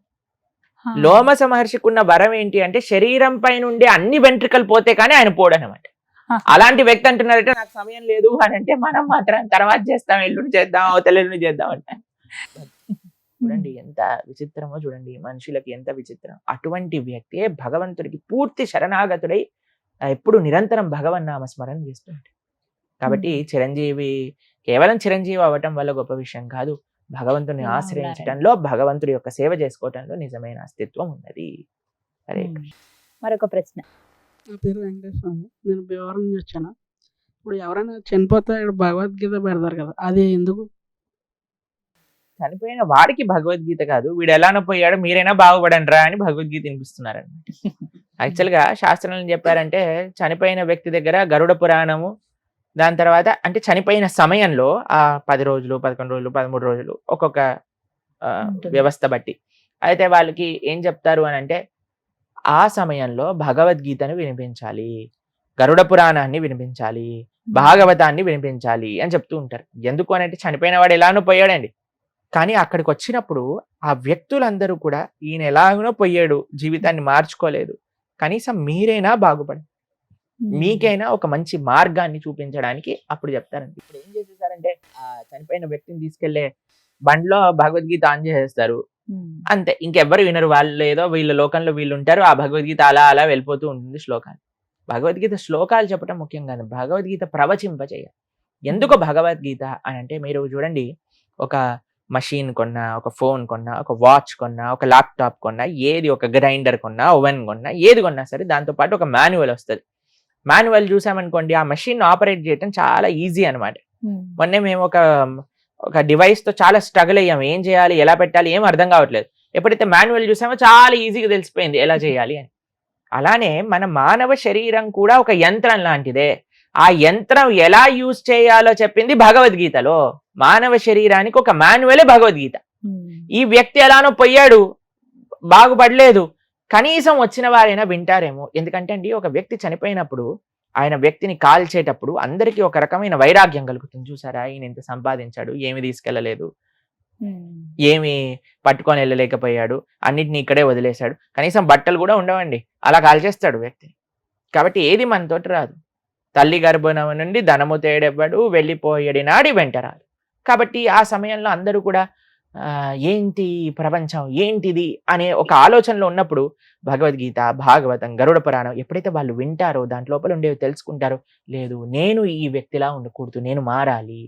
లోమస మహర్షికి ఉన్న వరం ఏంటి అంటే శరీరం పైన ఉండే అన్ని వెంట్రుకలు పోతే కానీ ఆయన పోడనమాట. అలాంటి వ్యక్తి అంటున్నారంటే నాకు సమయం లేదు అని అంటే, మనం మాత్రం తర్వాత చేస్తాం, ఎల్లుండి చేద్దాం, అవతల ఎల్లుండి చేద్దాం అంటే. చూడండి ఎంత విచిత్రమో, చూడండి మనుషులకి ఎంత విచిత్రం. అటువంటి వ్యక్తి భగవంతుడికి పూర్తి శరణాగతుడై ఎప్పుడు నిరంతరం భగవన్నామ స్మరణ చేస్తుంటాడు. కాబట్టి చిరంజీవి కేవలం చిరంజీవి అవ్వటం వల్ల గొప్ప విషయం కాదు, భగవంతుని ఆశ్రయించడంలో, భగవంతుడి యొక్క సేవ చేసుకోవటంలో నిజమైన అస్తిత్వం ఉన్నది. సరే, మరొక ప్రశ్న. నా పేరు వెంకటేశ్వర, నేను భీమవరం నుంచి వచ్చాను. ఇప్పుడు ఎవరైనా చనిపోతే భగవద్గీత పెడతారు కదా, అది ఎందుకు? చనిపోయిన వాడికి భగవద్గీత కాదు, వీడు ఎలానో పోయాడు మీరైనా బాగుపడండి రా అని భగవద్గీత వినిపిస్తున్నారన్నమాట. యాక్చువల్గా శాస్త్రంలో ఏం చెప్పారంటే, చనిపోయిన వ్యక్తి దగ్గర గరుడ పురాణము, దాని తర్వాత అంటే చనిపోయిన సమయంలో ఆ 10 రోజులు 11 రోజులు 13 రోజులు ఒక్కొక్క వ్యవస్థ బట్టి అయితే వాళ్ళకి ఏం చెప్తారు అని అంటే, ఆ సమయంలో భగవద్గీతను వినిపించాలి, గరుడ పురాణాన్ని వినిపించాలి, భాగవతాన్ని వినిపించాలి అని చెప్తూ ఉంటారు. ఎందుకు అని అంటే, చనిపోయిన వాడు ఎలానో పోయాడండి, కానీ అక్కడికి వచ్చినప్పుడు ఆ వ్యక్తులందరూ కూడా ఈయన ఎలాగనో పోయాడు, జీవితాన్ని మార్చుకోలేదు, కనీసం మీరైనా బాగుపడండి, మీకైనా ఒక మంచి మార్గాన్ని చూపించడానికి అప్పుడు చెప్తారండి. ఇప్పుడు ఏం చేసేసారంటే, ఆ చనిపోయిన వ్యక్తిని తీసుకెళ్లే బండిలో భగవద్గీత ఆన్ చేసేస్తారు, అంతే, ఇంకెవ్వరు వినరు. వాళ్ళు ఏదో వీళ్ళ లోకంలో వీళ్ళు ఉంటారు. ఆ భగవద్గీత అలా అలా వెళ్ళిపోతూ ఉంటుంది శ్లోకాలు. భగవద్గీత శ్లోకాలు చెప్పడం ముఖ్యం కాదు, భగవద్గీత ప్రవచింపజేయాలి. ఎందుకు భగవద్గీత అని అంటే, మీరు చూడండి, ఒక మషీన్ కొన్నా, ఒక ఫోన్ కొన్నా, ఒక వాచ్ కొన్నా, ఒక ల్యాప్టాప్ కొన్నా, ఏది, ఒక గ్రైండర్ కొన్నా, ఓవెన్ కొన్నా, ఏది కొన్నా సరే దాంతో పాటు ఒక మాన్యువల్ వస్తుంది. మాన్యువల్ చూసామనుకోండి, ఆ మషిన్ ఆపరేట్ చేయడం చాలా ఈజీ అనమాట. మొన్నే మేము ఒక డివైస్ తో చాలా స్ట్రగుల్ అయ్యాం, ఏం చేయాలి, ఎలా పెట్టాలి, ఏం అర్థం కావట్లేదు. ఎప్పుడైతే మాన్యువల్ చూసామో చాలా ఈజీగా తెలిసిపోయింది ఎలా చేయాలి అని. అలానే మన మానవ శరీరం కూడా ఒక యంత్రం లాంటిదే. ఆ యంత్రం ఎలా యూజ్ చేయాలో చెప్పింది భగవద్గీతలో. మానవ శరీరానికి ఒక మాన్యువలే భగవద్గీత. ఈ వ్యక్తి ఎలానో పోయాడు, బాగుపడలేదు, కనీసం వచ్చిన వారైనా వింటారేమో. ఎందుకంటే అండి, ఒక వ్యక్తి చనిపోయినప్పుడు ఆయన వ్యక్తిని కాల్చేటప్పుడు అందరికీ ఒక రకమైన వైరాగ్యం కలుగుతుంది. చూసారా, ఈయన ఇంత సంపాదించాడు, ఏమి తీసుకెళ్ళలేదు, ఏమి పట్టుకొని వెళ్ళలేకపోయాడు, అన్నిటిని ఇక్కడే వదిలేశాడు, కనీసం బట్టలు కూడా ఉండవండి, అలా కాల్చేస్తాడు వ్యక్తిని. కాబట్టి ఏది మనతోటి రాదు. తల్లి గర్భం నుండి ధనము తేడెవ్వడు, వెళ్ళిపోయేడి నాడి వెంటరాడు. కాబట్టి ఆ సమయంలో అందరూ కూడా ఏంటి ప్రపంచం, ఏంటిది అనే ఒక ఆలోచనలో ఉన్నప్పుడు భగవద్గీత, భాగవతం, గరుడ పురాణం ఎప్పుడైతే వాళ్ళు వింటారో, దాంట్ లోపల ఉండేవి తెలుసుకుంటారో, లేదు నేను ఈ వ్యక్తిలా ఉండకూడదు, నేను మారాలి,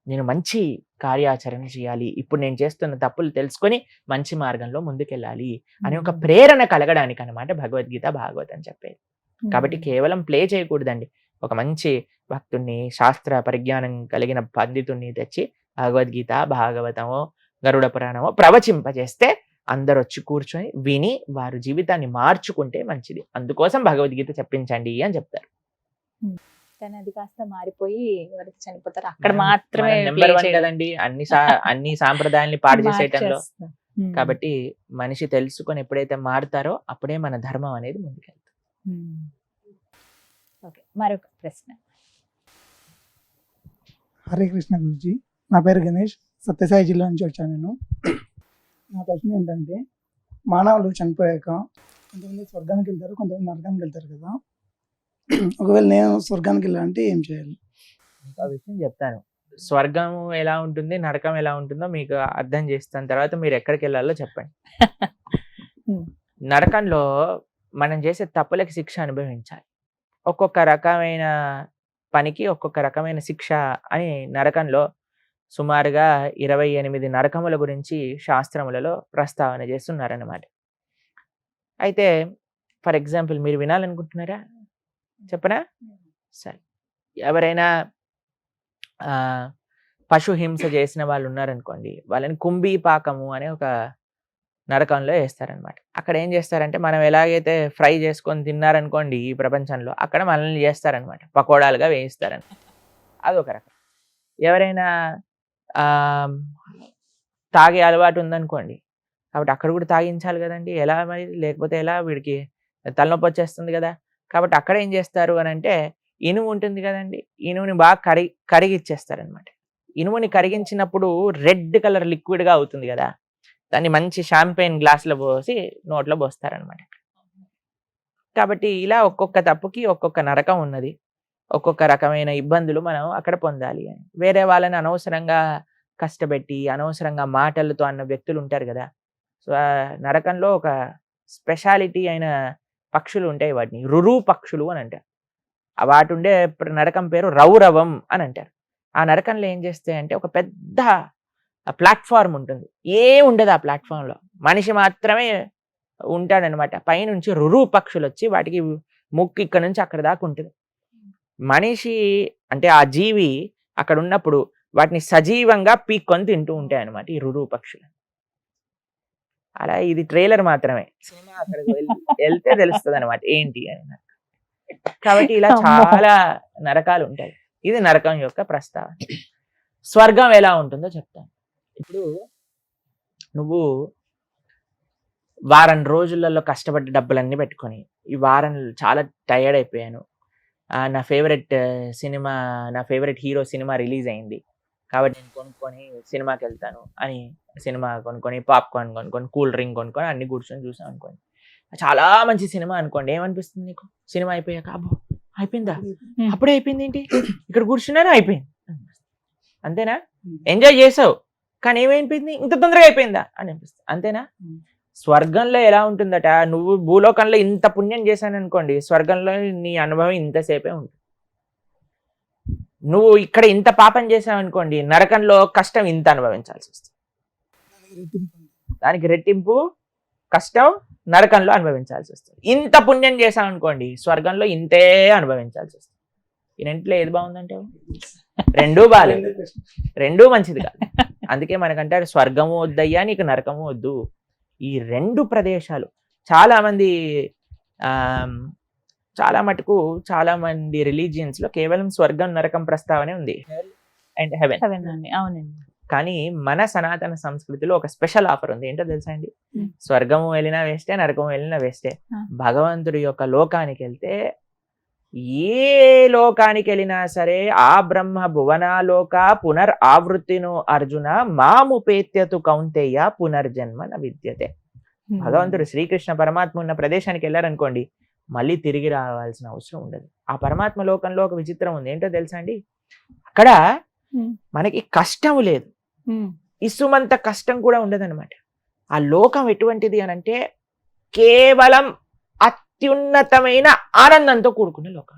నేను మంచి కార్యాచరణ చేయాలి, ఇప్పుడు నేను చేస్తున్న తప్పులు తెలుసుకొని మంచి మార్గంలో ముందుకెళ్ళాలి అనే ఒక ప్రేరణ కలగడానికి అనమాట భగవద్గీత, భాగవతం చెప్పేది. కాబట్టి కేవలం ప్లే చేయకూడదండి. ఒక మంచి భక్తుణ్ణి, శాస్త్ర పరిజ్ఞానం కలిగిన పండితుణ్ణి తెచ్చి భగవద్గీత, భాగవతమో, గరుడ పురాణమో ప్రవచింపజేస్తే అందరు వచ్చి కూర్చొని విని వారి జీవితాన్ని మార్చుకుంటే మంచిది. అందుకోసం భగవద్గీత చెప్పించండి అని చెప్తారు. కానీ అది కాస్త మారిపోయి ఎవరైతే చనిపోతారో అక్కడ మాత్రమే నెంబర్ 1 కదండి అన్ని సాంప్రదాయాల్ని పాడు చేసేయటంలో. కాబట్టి మనిషి తెలుసుకొని ఎప్పుడైతే మారుతారో అప్పుడే మన ధర్మం అనేది ముందుకెళ్తుంది. ఓకే, మరొక ప్రశ్న. హరే కృష్ణ గురుజీ, నా పేరు గణేష్, సత్యసాయి జిల్లా నుంచి వచ్చాను నేను. నా ప్రశ్న ఏంటంటే, మానవులు చనిపోయాక కొంతమంది స్వర్గానికి వెళ్తారు, కొంతమంది నరకానికి వెళ్తారు కదా. ఒకవేళ నేను స్వర్గానికి వెళ్ళాలంటే ఏం చేయాలి? ఆ విషయం చెప్తాను. స్వర్గం ఎలా ఉంటుంది, నరకం ఎలా ఉంటుందో మీకు అర్థం చేస్తాను. తర్వాత మీరు ఎక్కడికి వెళ్ళాలో చెప్పండి. నరకంలో మనం చేసే తప్పులకి శిక్ష అనుభవించాలి. ఒక్కొక్క రకమైన పనికి ఒక్కొక్క రకమైన శిక్ష అని నరకంలో సుమారుగా 28 నరకముల గురించి శాస్త్రములలో ప్రస్తావన చేస్తున్నారన్నమాట. అయితే ఫర్ ఎగ్జాంపుల్ మీరు వినాలనుకుంటున్నారా, చెప్పనా? సరే, ఎవరైనా పశు హింస చేసిన వాళ్ళు ఉన్నారనుకోండి, వాళ్ళని కుంభీపాకము అనే ఒక నరకంలో వేస్తారనమాట. అక్కడ ఏం చేస్తారంటే, మనం ఎలాగైతే ఫ్రై చేసుకొని తిన్నారనుకోండి ఈ ప్రపంచంలో, అక్కడ మనల్ని చేస్తారనమాట, పకోడాలుగా వేయిస్తారనమాట. అదొక రకం. ఎవరైనా తాగే అలవాటు ఉందనుకోండి, కాబట్టి అక్కడ కూడా తాగించాలి కదండి. ఎలా మరి, లేకపోతే ఎలా, వీడికి తలనొప్పి వచ్చేస్తుంది కదా. కాబట్టి అక్కడ ఏం చేస్తారు అని అంటే, ఇనుము ఉంటుంది కదండి, ఇనుముని బాగా కరిగిచ్చేస్తారనమాట. ఇనుముని కరిగించినప్పుడు రెడ్ కలర్ లిక్విడ్గా అవుతుంది కదా, దాన్ని మంచి షాంపెయిన్ గ్లాసులో పోసి నోట్లో పోస్తారనమాట. కాబట్టి ఇలా ఒక్కొక్క తప్పుకి ఒక్కొక్క నరకం ఉన్నది, ఒక్కొక్క రకమైన ఇబ్బందులు మనం అక్కడ పొందాలి అని. వేరే వాళ్ళని అనవసరంగా కష్టపెట్టి అనవసరంగా మాటలతో అన్న వ్యక్తులు ఉంటారు కదా. సో ఆ నరకంలో ఒక స్పెషాలిటీ అయిన పక్షులు ఉంటాయి, వాటిని రురు పక్షులు అని అంటారు. వాటి ఉండే నరకం పేరు రౌరవం అని అంటారు. ఆ నరకంలో ఏం చేస్తాయంటే, ఒక పెద్ద ప్లాట్ఫామ్ ఉంటుంది, ఏం ఉండదు ఆ ప్లాట్ఫామ్లో, మనిషి మాత్రమే ఉంటాడనమాట. పైనుంచి రురు పక్షులు వచ్చి వాటికి ముక్కు ఇక్కడ నుంచి అక్కడ దాకా ఉంటుంది. మనిషి అంటే ఆ జీవి అక్కడ ఉన్నప్పుడు వాటిని సజీవంగా పీక్కొని తింటూ ఉంటాయి అనమాట ఈ రురు పక్షులు. అలా ఇది ట్రైలర్ మాత్రమే, సినిమా అక్కడికి వెళ్తే తెలుస్తుంది అనమాట ఏంటి అని. కాబట్టి ఇలా చాలా నరకాలు ఉంటాయి. ఇది నరకం యొక్క ప్రస్తావన. స్వర్గం ఎలా ఉంటుందో చెప్తాను. ఇప్పుడు నువ్వు వారం రోజులలో కష్టపడ్డ డబ్బులన్నీ పెట్టుకొని, ఈ వారం చాలా టయర్డ్ అయిపోయాను, నా ఫేవరెట్ హీరో సినిమా రిలీజ్ అయింది కాబట్టి నేను కొనుక్కొని సినిమాకి వెళ్తాను అని సినిమా కొనుక్కొని, పాప్కార్న్ కొనుక్కొని, కూల్ డ్రింక్ కొనుక్కొని అన్ని కూర్చొని చూసాం అనుకోండి, చాలా మంచి సినిమా అనుకోండి. ఏమనిపిస్తుంది నీకు సినిమా అయిపోయాక? అబ్బో అయిపోయిందా, అప్పుడే అయిపోయింది ఏంటి, ఇక్కడ కూర్చున్నాను అయిపోయింది, అంతేనా? ఎంజాయ్ చేసావు కానీ ఏమైపోయింది, ఇంత తొందరగా అయిపోయిందా అని అనిపిస్తుంది. అంతేనా? స్వర్గంలో ఎలా ఉంటుందట, నువ్వు భూలోకంలో ఇంత పుణ్యం చేశాను అనుకోండి, స్వర్గంలో నీ అనుభవం ఇంతసేపే ఉంటుంది. నువ్వు ఇక్కడ ఇంత పాపం చేసావు అనుకోండి, నరకంలో కష్టం ఇంత అనుభవించాల్సి వస్తుంది. దానికి రెట్టింపు కష్టం నరకంలో అనుభవించాల్సి వస్తుంది. ఇంత పుణ్యం చేసాం అనుకోండి, స్వర్గంలో ఇంతే అనుభవించాల్సి వస్తుంది. ఈ రెంట్లో ఏది బాగుందంటే రెండూ బాగాలేదు, రెండూ మంచిది కాదు. అందుకే మనకంటారు స్వర్గము వద్దయ్యా నీకు నరకము వద్దు. ఈ రెండు ప్రదేశాలు చాలా మంది చాలా మటుకు చాలా మంది రిలీజియన్స్ లో కేవలం స్వర్గం నరకం ప్రస్తావనే ఉంది, అండ్ హెవెన్. అవునండి. కానీ మన సనాతన సంస్కృతిలో ఒక స్పెషల్ ఆఫర్ ఉంది. ఏంటో తెలుసా అండి? స్వర్గము వెళ్ళినా వేస్టే, నరకము వెళ్ళినా వేస్టే. భగవంతుడి యొక్క లోకానికి వెళ్తే, ఏ లోకానికి వెళ్ళినా సరే, ఆ బ్రహ్మ భువనాలోక పునర్ ఆవృత్తిను అర్జున మాముపేత్యతు కౌంతేయ పునర్జన్మ న విద్యతే. భగవంతుడు శ్రీకృష్ణ పరమాత్మ ఉన్న ప్రదేశానికి వెళ్ళారనుకోండి, మళ్ళీ తిరిగి రావాల్సిన అవసరం ఉండదు. ఆ పరమాత్మ లోకంలో ఒక విచిత్రం ఉంది. ఏంటో తెలుసా అండి? అక్కడ మనకి కష్టం లేదు, ఇసుమంత కష్టం కూడా ఉండదన్నమాట. ఆ లోకం ఎటువంటిది అని అంటే కేవలం అత్యున్నతమైన ఆనందంతో కూడుకున్న లోకం.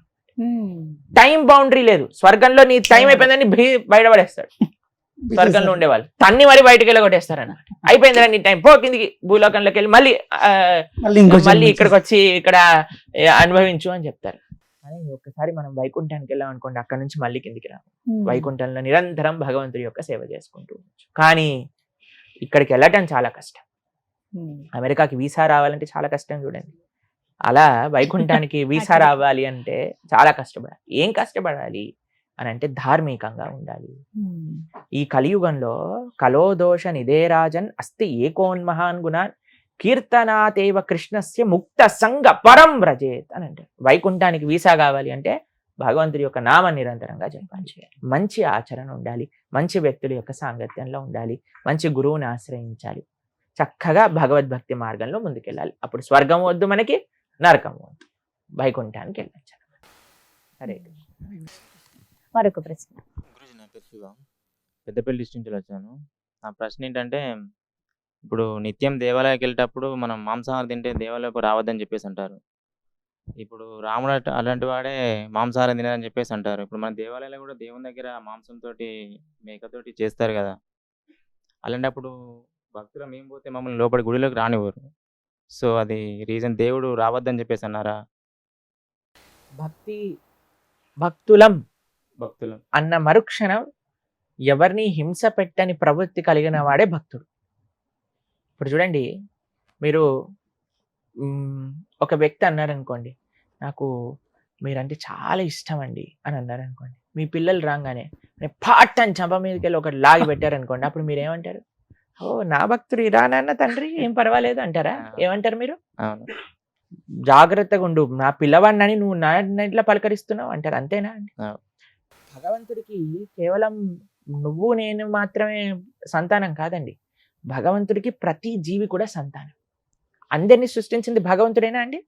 టైం బౌండరీ లేదు. స్వర్గంలో నీ టైం అయిపోయిందని బయటపడేస్తాడు స్వర్గంలో ఉండేవాళ్ళు, తన్ని మరి బయటకు వెళ్ళి కొట్టేస్తారన్నమాట. అయిపోయిందిరా నీ టైం, పో కిందికి భూలోకంలోకి వెళ్ళి మళ్ళీ ఇక్కడికి వచ్చి ఇక్కడ అనుభవించు అని చెప్తారు. కానీ ఒక్కసారి మనం వైకుంఠానికి వెళ్ళాం అనుకోండి, అక్కడ నుంచి మళ్ళీ కిందికి రాము. వైకుంఠంలో నిరంతరం భగవంతుడి యొక్క సేవ చేసుకుంటూ ఉండొచ్చు. కానీ ఇక్కడికి వెళ్ళటం చాలా కష్టం. అమెరికాకి వీసా రావాలంటే చాలా కష్టం చూడండి. అలా వైకుంఠానికి వీసా రావాలి అంటే చాలా కష్టపడాలి. ఏం కష్టపడాలి అని అంటే ధార్మికంగా ఉండాలి. ఈ కలియుగంలో కలోదోష నిదేరాజన్ అస్తి ఏకోన్మహాన్ గుణాన్ కీర్తనాతేవ కృష్ణస్య ముక్త సంగ పరం వ్రజేత్ అని అంటే, వైకుంఠానికి వీసా కావాలి అంటే భగవంతుడి యొక్క నామ నిరంతరంగా జపం చేయాలి, మంచి ఆచరణ ఉండాలి, మంచి వ్యక్తుల యొక్క సాంగత్యంలో ఉండాలి, మంచి గురువుని ఆశ్రయించాలి, చక్కగా భగవద్భక్తి మార్గంలో ముందుకెళ్ళాలి. అప్పుడు స్వర్గం వద్దు మనకి, నరకం వద్దు, వైకుంఠానికి వెళ్ళచ్చు. హరే మరొక ప్రశ్న. గురూజీ, నా పేరు శివ, పెద్దపల్లి డిస్ట్రిక్ట్ నుంచి వచ్చాను. నా ప్రశ్న ఏంటంటే, ఇప్పుడు నిత్యం దేవాలయానికి వెళ్ళేటప్పుడు మనం మాంసాహారం తింటే దేవాలయకు రావద్దని చెప్పేసి అంటారు. ఇప్పుడు రాముడు అలాంటి వాడే మాంసాహారం తినని చెప్పేసి అంటారు. ఇప్పుడు మన దేవాలయాలు కూడా దేవుని దగ్గర మాంసంతో మేకతోటి చేస్తారు కదా. అలాంటప్పుడు భక్తులు మేము పోతే మమ్మల్ని లోపలి గుడిలోకి రానివ్వరు. సో అది రీజన్ దేవుడు రావద్దని చెప్పేసి అన్నారా? భక్తులం భక్తులు అన్న మరుక్షణం ఎవరిని హింస పెట్టని ప్రవృత్తి కలిగిన వాడే భక్తుడు. ఇప్పుడు చూడండి, మీరు ఒక వ్యక్తి అన్నారనుకోండి, నాకు మీరంటే చాలా ఇష్టం అండి అని అన్నారనుకోండి. మీ పిల్లలు రాగానే పాట్ అని చంప మీదకి వెళ్ళి ఒకటి లాగి పెట్టారనుకోండి, అప్పుడు మీరు ఏమంటారు? ఓ నా భక్తుడు ఇరా నాన్న తండ్రి, ఏం పర్వాలేదు అంటారా? ఏమంటారు మీరు? జాగ్రత్తగా ఉండు, నా పిల్లవాడిని నువ్వు నా ఇంట్లో పలకరిస్తున్నావు అంటారు. అంతేనా అండి? భగవంతుడికి కేవలం నువ్వు నేను మాత్రమే సంతానం కాదండి. భగవంతుడికి ప్రతి జీవి కూడా సంతానం. అందరినీ సృష్టించింది భగవంతుడేనా అండి?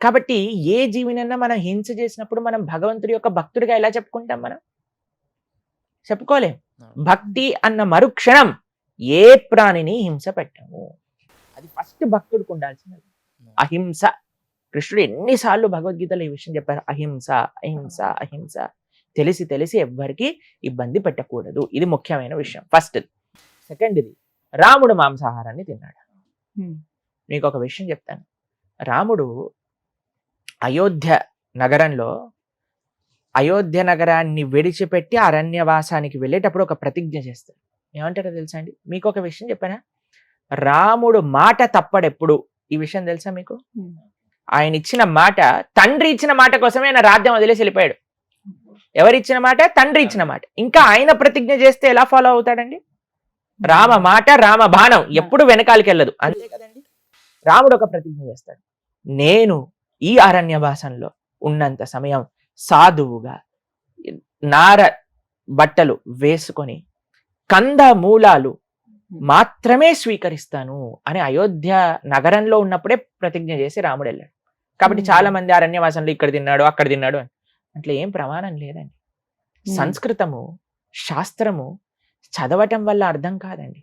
కాబట్టి ఏ జీవినన్నా మనం హింస చేసినప్పుడు మనం భగవంతుడి యొక్క భక్తుడిగా ఎలా చెప్పుకుంటాం? మనం చెప్పుకోలేం. భక్తి అన్న మరుక్షణం ఏ ప్రాణిని హింస పెట్టము. అది ఫస్ట్ భక్తుడికి ఉండాల్సినది. అహింస. కృష్ణుడు ఎన్నిసార్లు భగవద్గీతలో ఈ విషయం చెప్పారు, అహింస అహింస అహింస. తెలిసి తెలిసి ఎవ్వరికి ఇబ్బంది పెట్టకూడదు. ఇది ముఖ్యమైన విషయం. ఫస్ట్. సెకండ్, ఇది రాముడు మాంసాహారాన్ని తిన్నాడు. మీకు ఒక విషయం చెప్తాను. రాముడు అయోధ్య నగరంలో అయోధ్య నగరాన్ని విడిచిపెట్టి అరణ్యవాసానికి వెళ్ళేటప్పుడు ఒక ప్రతిజ్ఞ చేస్తాడు. ఏమంటారో తెలుసా అండి? మీకు ఒక విషయం చెప్పానా? రాముడు మాట తప్పడెప్పుడు. ఈ విషయం తెలుసా మీకు? ఆయన ఇచ్చిన మాట, తండ్రి ఇచ్చిన మాట కోసమే ఆయన రాజ్యం వదిలేసి వెళ్ళిపోయాడు. ఎవరిచ్చిన మాట? తండ్రి ఇచ్చిన మాట. ఇంకా ఆయన ప్రతిజ్ఞ చేస్తే ఎలా ఫాలో అవుతాడండి? రామ మాట రామ బాణం ఎప్పుడు వెనకాలకి వెళ్ళదు. అంతే కదండి. రాముడు ఒక ప్రతిజ్ఞ చేస్తాడు, నేను ఈ అరణ్యవాసంలో ఉన్నంత సమయం సాధువుగా నార బట్టలు వేసుకొని కంద మూలాలు మాత్రమే స్వీకరిస్తాను అని అయోధ్య నగరంలో ఉన్నప్పుడే ప్రతిజ్ఞ చేసి రాముడు వెళ్ళాడు. కాబట్టి చాలా మంది అరణ్యవాసంలో ఇక్కడ తిన్నాడు అక్కడ తిన్నాడు అని అట్లా ఏం ప్రమాణం లేదండి. సంస్కృతము, శాస్త్రము చదవటం వల్ల అర్థం కాదండి.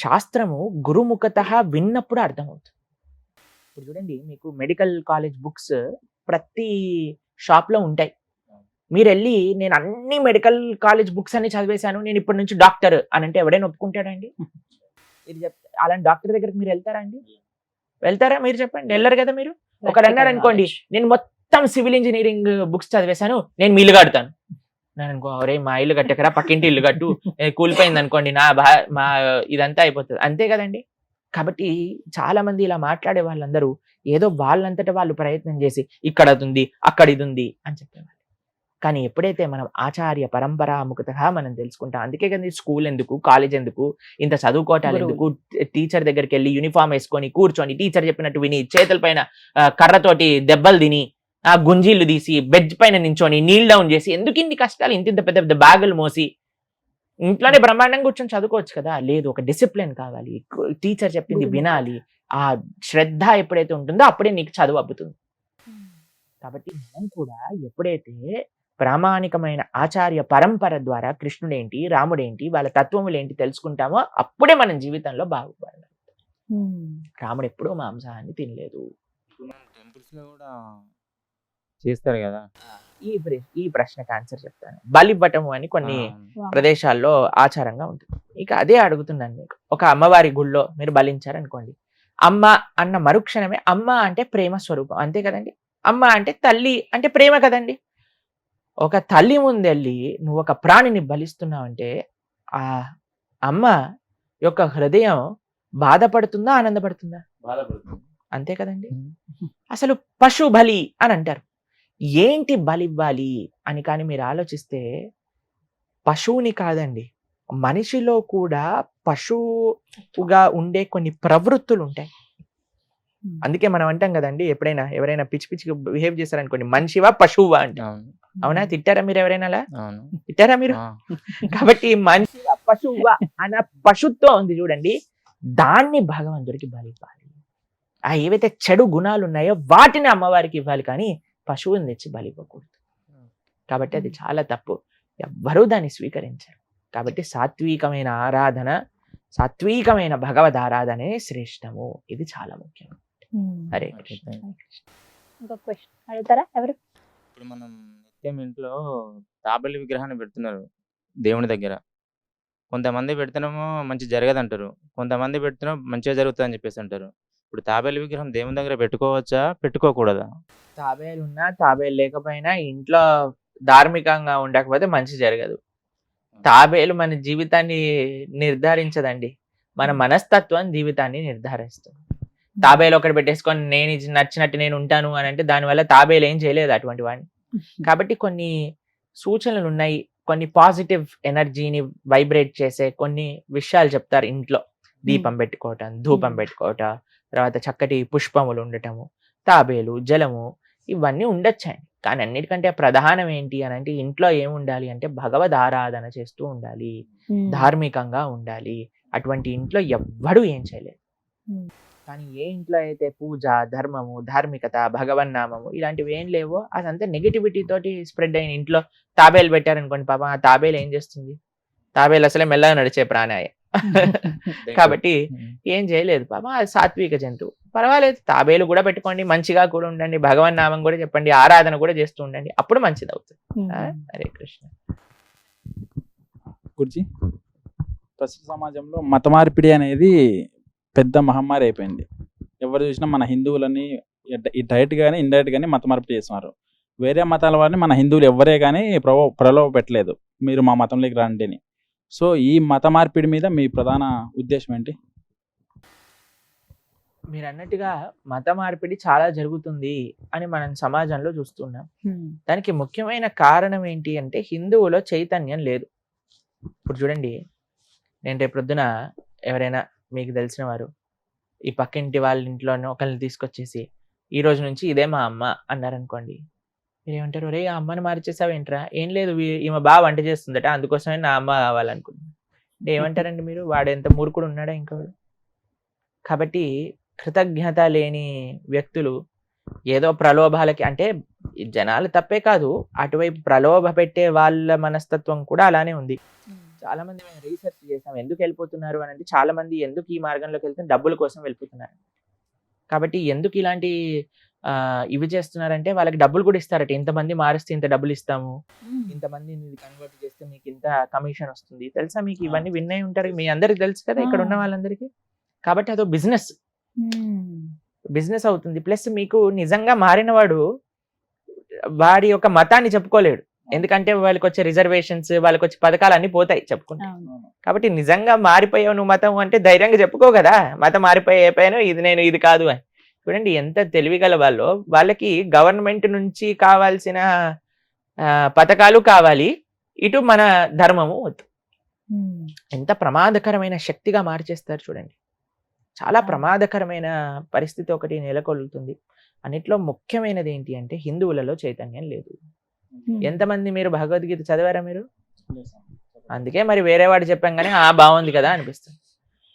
శాస్త్రము గురుముఖత విన్నప్పుడు అర్థమవుతుంది. ఇప్పుడు చూడండి, మీకు మెడికల్ కాలేజ్ బుక్స్ ప్రతి షాప్లో ఉంటాయి. మీరు వెళ్ళి నేను అన్ని మెడికల్ కాలేజ్ బుక్స్ అన్ని చదివేశాను, నేను ఇప్పటి నుంచి డాక్టర్ అని అంటే ఎవడైనా ఒప్పుకుంటాడండి? ఇది చెప్తే అలాంటి డాక్టర్ దగ్గరికి మీరు వెళ్తారా అండి? వెళ్తారా? మీరు చెప్పండి. వెళ్ళరు కదా. మీరు ఒకరు అన్నారు అనుకోండి, నేను మొత్తం సివిల్ ఇంజనీరింగ్ బుక్స్ చదివేశాను, నేను మీ ఇల్లు కడతాను. నేను అనుకో, ఒరే మా ఇల్లు కట్టకరా, పక్కింటి ఇల్లు కట్టు, కూలిపోయింది అనుకోండి, మా ఇదంతా అయిపోతుంది. అంతే కదండి. కాబట్టి చాలా మంది ఇలా మాట్లాడే వాళ్ళందరూ ఏదో వాళ్ళంతటా వాళ్ళు ప్రయత్నం చేసి ఇక్కడ అది ఉంది, అక్కడ ఇది ఉంది అని చెప్పేవాళ్ళు. కానీ ఎప్పుడైతే మనం ఆచార్య పరంపరాముఖతగా మనం తెలుసుకుంటాం, అందుకే కదా స్కూల్ ఎందుకు, కాలేజ్ ఎందుకు, ఇంత చదువుకోవటాలు ఎందుకు, టీచర్ దగ్గరికి వెళ్ళి యూనిఫామ్ వేసుకొని కూర్చొని టీచర్ చెప్పినట్టు విని చేతుల పైన కర్రతోటి దెబ్బలు తిని ఆ గుంజీళ్ళు తీసి బెడ్ పైన నించొని నీల్ డౌన్ చేసి ఎందుకు ఇన్ని కష్టాలు, ఇంత పెద్ద పెద్ద బ్యాగులు మోసి ఇంట్లోనే బ్రహ్మాండంగా కూర్చొని చదువుకోవచ్చు కదా. లేదు, ఒక డిసిప్లిన్ కావాలి, టీచర్ చెప్పింది వినాలి, ఆ శ్రద్ధ ఎప్పుడైతే ఉంటుందో అప్పుడే నీకు చదువు అబ్బుతుంది. కాబట్టి మనం కూడా ఎప్పుడైతే ప్రామాణికమైన ఆచార్య పరంపర ద్వారా కృష్ణుడేంటి, రాముడేంటి, వాళ్ళ తత్వములేంటి తెలుసుకుంటామో అప్పుడే మనం జీవితంలో బాగుపడాలి. రాముడు ఎప్పుడూ మాంసాహాన్ని తినలేదు. టెంపుల్స్ లో కూడా చేస్తారు కదా. ఈ ప్రశ్నకు ఆన్సర్ చెప్తాను. బలివ్వటము అని కొన్ని ప్రదేశాల్లో ఆచారంగా ఉంటుంది. ఇక అదే అడుగుతున్నాను మీకు. ఒక అమ్మవారి గుళ్ళో మీరు బలించారనుకోండి, అమ్మ అన్న మరుక్షణమే, అమ్మ అంటే ప్రేమ స్వరూపం, అంతే కదండి. అమ్మ అంటే తల్లి అంటే ప్రేమ కదండి. ఒక తల్లి ముందెళ్ళి నువ్వు ఒక ప్రాణిని బలిస్తున్నావు అంటే ఆ అమ్మ యొక్క హృదయం బాధపడుతుందా, ఆనందపడుతుందా? బాధపడుతుంది. అంతే కదండి. అసలు పశు బలి అని అంటారు. ఏంటి బలివ్వాలి అని కానీ మీరు ఆలోచిస్తే, పశువుని కాదండి, మనిషిలో కూడా పశువుగా ఉండే కొన్ని ప్రవృత్తులు ఉంటాయి. అందుకే మనం అంటాం కదండి, ఎప్పుడైనా ఎవరైనా పిచ్చి పిచ్చిగా బిహేవ్ చేశారనుకోండి, మనిషివా పశువువా అంటే. అవునా? తిట్టారా మీరు ఎవరైనా అలా? తిట్టారా మీరు? కాబట్టి మనిషివా పశువువా అన్న పశుత్వం ఉంది చూడండి, దాన్ని భగవంతుడికి బలివ్వాలి. ఆ ఏవైతే చెడు గుణాలు ఉన్నాయో వాటిని అమ్మవారికి ఇవ్వాలి, కానీ పశువుని తెచ్చి బలి ఇవ్వకూడదు. కాబట్టి అది చాలా తప్పు. ఎవ్వరూ దాన్ని స్వీకరించారు. కాబట్టి సాత్వికమైన ఆరాధన, సాత్వికమైన భగవద్ ఆరాధనే శ్రేష్టము. ఇది చాలా ముఖ్యం. హరే కృష్ణ. ఇంకొక క్వశ్చన్ అడుగుతారా ఎవరు? ఇప్పుడు మనం నిత్యం ఇంట్లో తాబేలు విగ్రహాన్ని పెడుతున్నారు దేవుని దగ్గర. కొంతమంది పెడుతున్నామో మంచి జరగదంటారు, కొంతమంది పెడుతున్నాం మంచిగా జరుగుతుంది అని చెప్పేసి అంటారు. ఇప్పుడు తాబేలు విగ్రహం దేవుని దగ్గర పెట్టుకోవచ్చా, పెట్టుకోకూడదా? తాబేలు ఉన్నా తాబేలు లేకపోయినా ఇంట్లో ధార్మికంగా ఉండకపోతే మంచి జరగదు. తాబేలు మన జీవితాన్ని నిర్ధారించదండి, మన మనస్తత్వం జీవితాన్ని నిర్ధారిస్తుంది. తాబేలు ఒకటి పెట్టేసుకొని నేను నచ్చినట్టు నేను ఉంటాను అని అంటే దానివల్ల తాబేలు ఏం చేయలేదు అటువంటి వాడిని. కాబట్టి కొన్ని సూచనలు ఉన్నాయి, కొన్ని పాజిటివ్ ఎనర్జీని వైబ్రేట్ చేసే కొన్ని విషయాలు చెప్తారు. ఇంట్లో దీపం పెట్టుకోవటం, ధూపం పెట్టుకోవటం, తర్వాత చక్కటి పుష్పములు ఉండటము, తాబేలు, జలము, ఇవన్నీ ఉండొచ్చండి. కానీ అన్నిటికంటే ప్రధానం ఏంటి అని అంటే ఇంట్లో ఏముండాలి అంటే భగవద్ ఆరాధన చేస్తూ ఉండాలి, ధార్మికంగా ఉండాలి. అటువంటి ఇంట్లో ఎవ్వడూ ఏం చేయలేదు. కానీ ఏ ఇంట్లో అయితే పూజ, ధర్మము, ధార్మికత, భగవన్నామము ఇలాంటివి ఏం లేవో అదంతా నెగిటివిటీ తోటి స్ప్రెడ్ అయిన ఇంట్లో తాబేలు పెట్టారనుకోండి, పాపం ఆ తాబేలు ఏం చేస్తుంది? తాబేలు అసలే మెల్లగా నడిచే ప్రాణాయ. కాబట్టి ఏం చేయలేదు పాపం, అది సాత్విక జంతువు. పర్వాలేదు, తాబేలు కూడా పెట్టుకోండి, మంచిగా కూడా ఉండండి, భగవన్ నామం కూడా చెప్పండి, ఆరాధన కూడా చేస్తూ ఉండండి, అప్పుడు మంచిది అవుతుంది. హరే కృష్ణ. గురుజీ, ప్రస్తుత సమాజంలో మత మార్పిడి అనేది పెద్ద మహమ్మారి అయిపోయింది. ఎవరు చూసినా మన హిందువులని డైరెక్ట్ కానీ ఇండైరెక్ట్ కానీ మత మార్పిడి చేస్తున్నారు. వేరే మతాల వారిని మన హిందువులు ఎవరే కానీ ప్రలోభ పెట్టలేదు, మీరు మా మతంలోకి రండి అని. సో ఈ మత మార్పిడి మీద మీ ప్రధాన ఉద్దేశం ఏంటి? మీరు అన్నట్టుగా మత మార్పిడి చాలా జరుగుతుంది అని మనం సమాజంలో చూస్తున్నాం. దానికి ముఖ్యమైన కారణం ఏంటి అంటే హిందువులో చైతన్యం లేదు. ఇప్పుడు చూడండి, నేను రేపు పొద్దున ఎవరైనా మీకు తెలిసిన వారు ఈ పక్కింటి వాళ్ళ ఇంట్లోనే ఒకరిని తీసుకొచ్చేసి ఈ రోజు నుంచి ఇదే మా అమ్మ అన్నారనుకోండి, మీరేమంటారు? రే ఆ అమ్మని మార్చేసావు ఏంట్రా? ఏం లేదు, ఈమె బాగా వంట చేస్తుందట, అందుకోసమే నా అమ్మ కావాలనుకుంటున్నాను. ఏమంటారండి మీరు? వాడు ఎంత మూర్ఖుడు ఉన్నాడా ఇంకోడు? కాబట్టి కృతజ్ఞత లేని వ్యక్తులు ఏదో ప్రలోభాలకి, అంటే జనాలు తప్పే కాదు, అటువైపు ప్రలోభ పెట్టే వాళ్ళ మనస్తత్వం కూడా అలానే ఉంది. చాలా మంది మేము రీసెర్చ్ చేసాం ఎందుకు వెళ్ళిపోతున్నారు అని అంటే చాలా మంది ఎందుకు ఈ మార్గంలోకి వెళ్తే డబ్బుల కోసం వెళ్ళిపోతున్నారు. కాబట్టి ఎందుకు ఇలాంటి ఇవి చేస్తున్నారంటే వాళ్ళకి డబ్బులు కూడా ఇస్తారట. ఇంతమంది మారిస్తే ఇంత డబ్బులు ఇస్తాము, ఇంతమంది కన్వర్ట్ చేస్తే మీకు ఇంత కమిషన్ వస్తుంది. తెలుసా మీకు? ఇవన్నీ విన్నే ఉంటారు, మీ అందరికి తెలుసు కదా ఇక్కడ ఉన్న వాళ్ళందరికీ. కాబట్టి అదో బిజినెస్ అవుతుంది. ప్లస్ మీకు నిజంగా మారిన వాడి యొక్క మతాన్ని చెప్పుకోలేడు, ఎందుకంటే వాళ్ళకి వచ్చే రిజర్వేషన్స్, వాళ్ళకి వచ్చే పథకాలు అన్ని పోతాయి చెప్పుకుంటా. కాబట్టి నిజంగా మారిపోయావు నువ్వు మతం అంటే ధైర్యంగా చెప్పుకో కదా, మతం మారిపోయాను, ఇది నేను ఇది కాదు అని. చూడండి ఎంత తెలివిగల వాళ్ళు. వాళ్ళకి గవర్నమెంట్ నుంచి కావాల్సిన పథకాలు కావాలి, ఇటు మన ధర్మము వద్దు. ఎంత ప్రమాదకరమైన శక్తిగా మార్చేస్తారు చూడండి. చాలా ప్రమాదకరమైన పరిస్థితి ఒకటి నెలకొల్లుతుంది. అన్నిట్లో ముఖ్యమైనది ఏంటి అంటే హిందువులలో చైతన్యం లేదు. ఎంతమంది మీరు భగవద్గీత చదివారా మీరు? అందుకే మరి వేరే వాడు చెప్పాం కానీ బాగుంది కదా అనిపిస్తుంది.